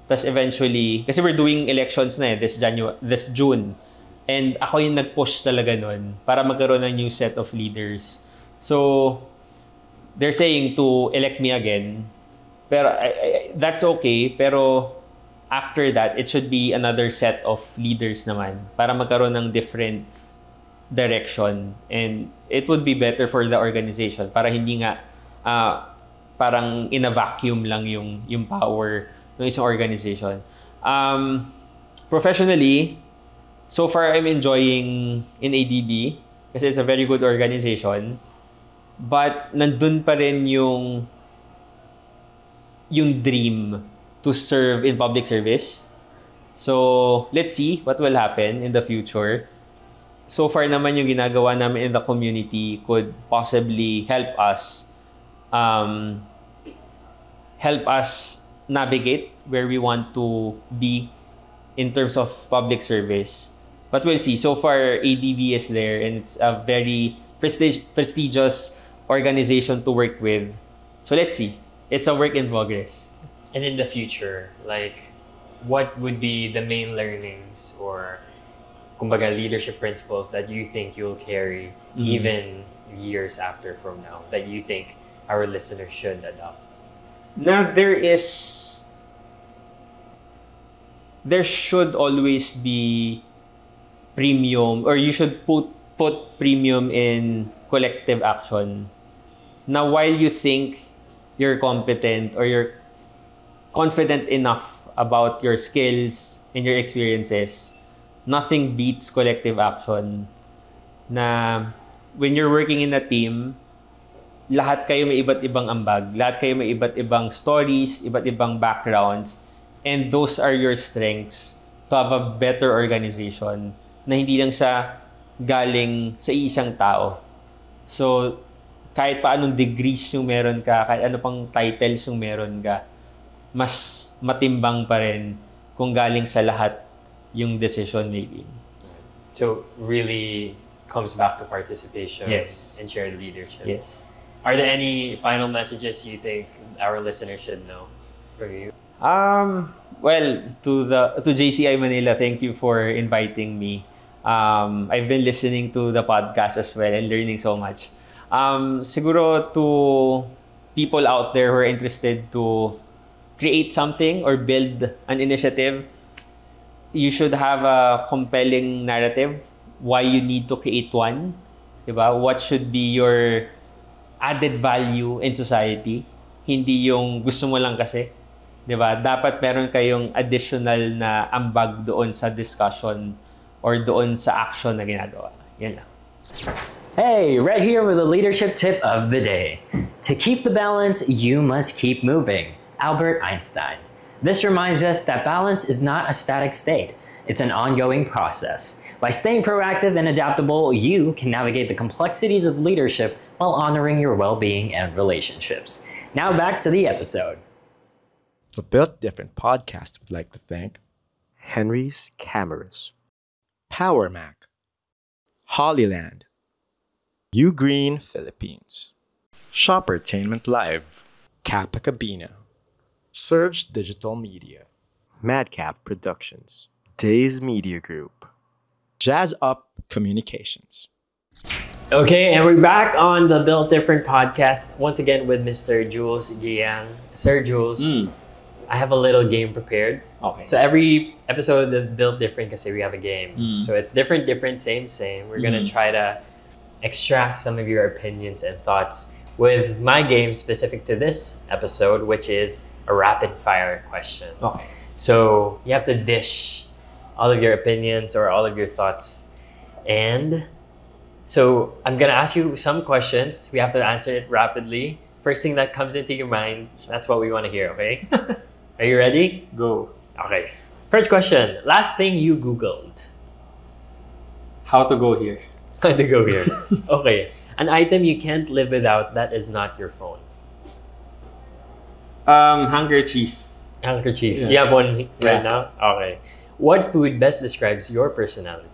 Tapos eventually, kasi we're doing elections na eh, this June. And ako yung nag-push talaga nun para magkaroon ng new set of leaders. So, they're saying to elect me again. Pero that's okay. Pero after that, it should be another set of leaders naman para magkaroon ng different direction. And it would be better for the organization para hindi nga parang in a vacuum lang yung power ng isang organization. Professionally, so far I'm enjoying in ADB kasi it's a very good organization. But nandun pa rin yung dream to serve in public service. So, let's see what will happen in the future. So far naman yung ginagawa namin in the community could possibly help us navigate where we want to be in terms of public service. But we'll see. So far, ADB is there, and it's a very prestigious organization to work with. So let's see. It's a work in progress. And in the future, like, what would be the main learnings or kumbaga leadership principles that you think you'll carry even years after from now that you think our listeners should adopt? Now, there should always be premium, or you should put premium in collective action. Now, while you think you're competent or you're confident enough about your skills and your experiences, nothing beats collective action. Na when you're working in a team, lahat kayo may iba't ibang ambag, lahat kayo may iba't ibang stories, iba't ibang backgrounds, and those are your strengths to have a better organization na hindi lang siya galing sa isang tao. So, kahit pa anong degrees yung meron ka, kahit ano pang titles yung meron ka, mas matimbang pa rin kung galing sa lahat yung decision making. So, really comes back to participation and shared leadership. Yes. Are there any final messages you think our listeners should know from you? Well, to JCI Manila, thank you for inviting me. I've been listening to the podcast as well and learning so much. Siguro to people out there who are interested to create something or build an initiative, you should have a compelling narrative why you need to create one. Diba? What should be your added value in society? Hindi yung gusto mo lang kasi. Diba? Dapat meron kayong additional na ambag doon sa discussion or doon sa action na ginagawa. Yan lang. Hey, right here with a leadership tip of the day. To keep the balance, you must keep moving. Albert Einstein. This reminds us that balance is not a static state. It's an ongoing process. By staying proactive and adaptable, you can navigate the complexities of leadership while honoring your well-being and relationships. Now back to the episode. The Built Different podcast would like to thank Henry's Cameras, Power Mac, Hollyland, Ugreen Philippines, Shoppertainment Live, Kappa Cabina, Surge Digital Media, Madcap Productions, Days Media Group, Jazz Up Communications. Okay, and we're back on the Built Different podcast once again with Mr. Jules Giang. Sir Jules, I have a little game prepared. Okay. So every episode of Built Different, kasi we have a game. So it's different, same. We're gonna try to extract some of your opinions and thoughts with my game specific to this episode, which is a rapid fire question. Okay. So you have to dish all of your opinions or all of your thoughts. And so I'm gonna ask you some questions. We have to answer it rapidly. First thing that comes into your mind, that's what we want to hear, okay? Are you ready? Go. Okay. First question. Last thing you Googled. How to go here. How to go here. Okay. An item you can't live without that is not your phone. Handkerchief. Handkerchief. Yeah. You have one right Yeah. now? Okay. What food best describes your personality?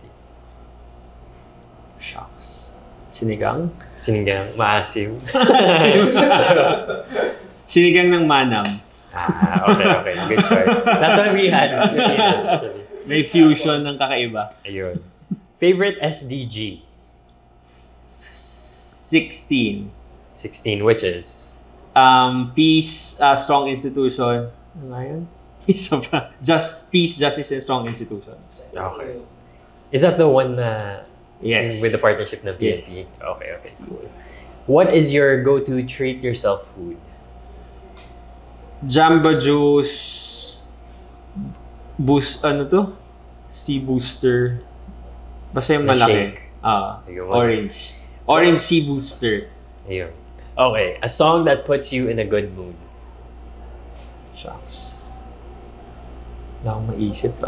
Shucks. Sinigang? Sinigang. Maasim. Sinigang ng manam. Okay. Good choice. That's what we had. May fusion ng kakaiba. Ayun. Favorite SDG? 16. 16, which is? Peace, strong institution. Ano nga yun? Peace, justice, and strong institutions. Okay. Is that the one na Yes. with the partnership ng PNP? Yes. Okay. What is your go-to treat yourself food? Jamba Juice. Boost, ano to? Sea Booster. Basta yung Na malaki. shake. Ayun. Orange. Orange Sea Booster. Ayun. Okay. A song that puts you in a good mood. Shucks. Wala akong maisip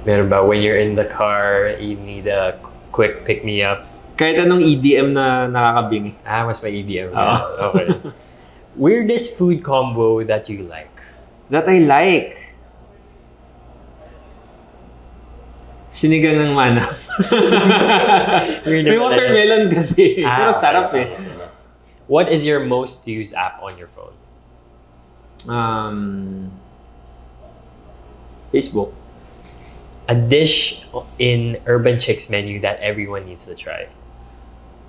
Meron ba when you're in the car, you need a quick pick-me-up? Kahit anong EDM na nakakabingi. Mas may EDM. Oo. Okay. Weirdest food combo that you like? That I like. Sinigang ng manam. May watermelon kasi. Pero sarap eh. What is your most used app on your phone? Facebook. A dish in Urban Chicks menu that everyone needs to try.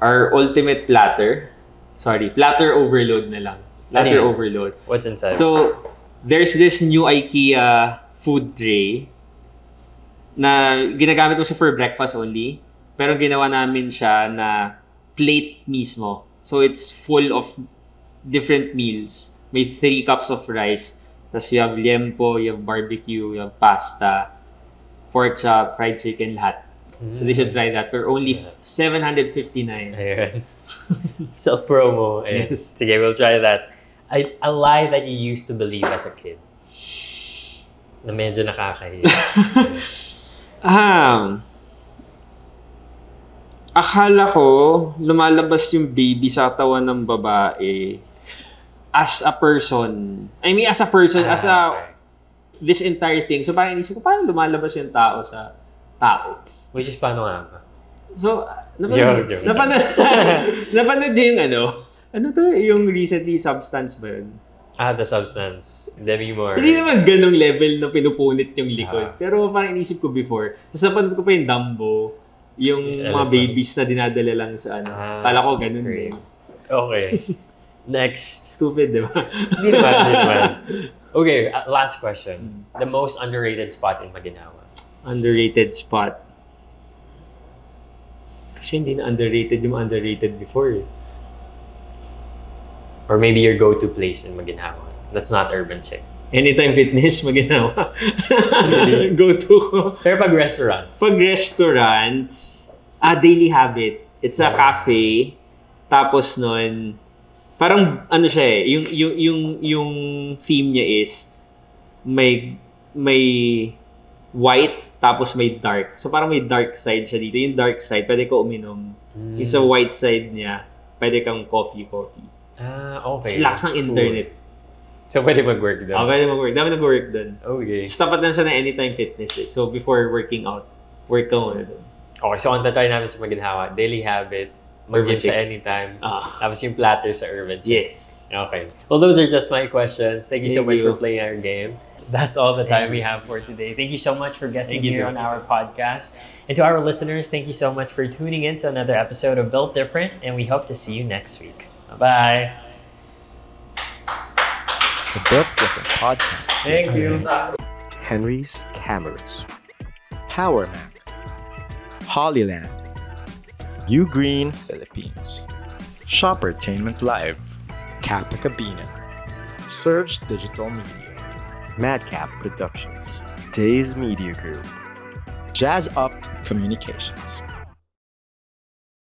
Our ultimate platter. Sorry, platter overload na lang. Platter Ano yun? overload. What's inside? So, there's this new IKEA food tray na ginagamit mo siya for breakfast only. Pero ginawa namin siya na plate mismo. So, it's full of different meals. May 3 cups of rice. Tapos you have liempo, you have barbecue, you have pasta, pork chop, fried chicken, lahat. So they should try that for only $759. Ayun. Self-promo. Ayun. Yes. Sige, we'll try that. A lie that you used to believe as a kid. Na medyo nakakahiya. Akala ko lumalabas yung baby sa katawan ng babae as a person. I mean, as a person, as a this entire thing. So parang inisip ko, paano lumalabas yung tao sa tao? Which is paano nga ba? So, napanood niyo yung ano to? Yung recently Substance ba yun? The Substance. Demi Moore. Hindi naman ganong level na pinupunit yung likod. Pero parang inisip ko before. Tapos napanood ko pa yung Dumbo. Yung mga babies na dinadala lang sa Kala ko ganun din. Okay. Next. Stupid, di ba? Hindi naman. Okay, last question. The most underrated spot in Maguinhawa. Underrated spot. Kasi hindi na underrated yung underrated before eh. Or maybe your go-to place in Maguinhawa. That's not Urban Chick. Anytime Fitness, Maguinhawa. Go-to ko. Pero pag restaurant? Pag restaurant, Daily Habit. It's a cafe. Tapos nun, parang ano siya eh, yung theme niya is may white, tapos may dark. So parang may dark side siya dito. Yung dark side, pwede ko uminom. Yung sa white side niya, pwede kang coffee. Okay. Lakas ng internet. So pwede mag-work doon? Pwede mag-work. Dami nag-work doon. Okay. So tapat lang siya ng Anytime Fitness eh. So before working out, work ka muna doon. Okay, so ang tatry namin sa Maginhawa, Daily Habit, mag-gym sa Anytime, tapos yung platter sa Urban Chick. Yes. Okay. Well, those are just my questions. Thank you so much for playing our game. That's all the time we have for today. Thank you so much for guesting here on our podcast. And to our listeners, thank you so much for tuning in to another episode of Built Different, and we hope to see you next week. Bye-bye. The Built Different podcast. Thank you. Henry's Cameras, Power Mac, Hollyland, Ugreen Philippines, Shoppertainment Live, Kappa Cabina, Surge Digital Media, Madcap Productions, Days Media Group, Jazz Up Communications.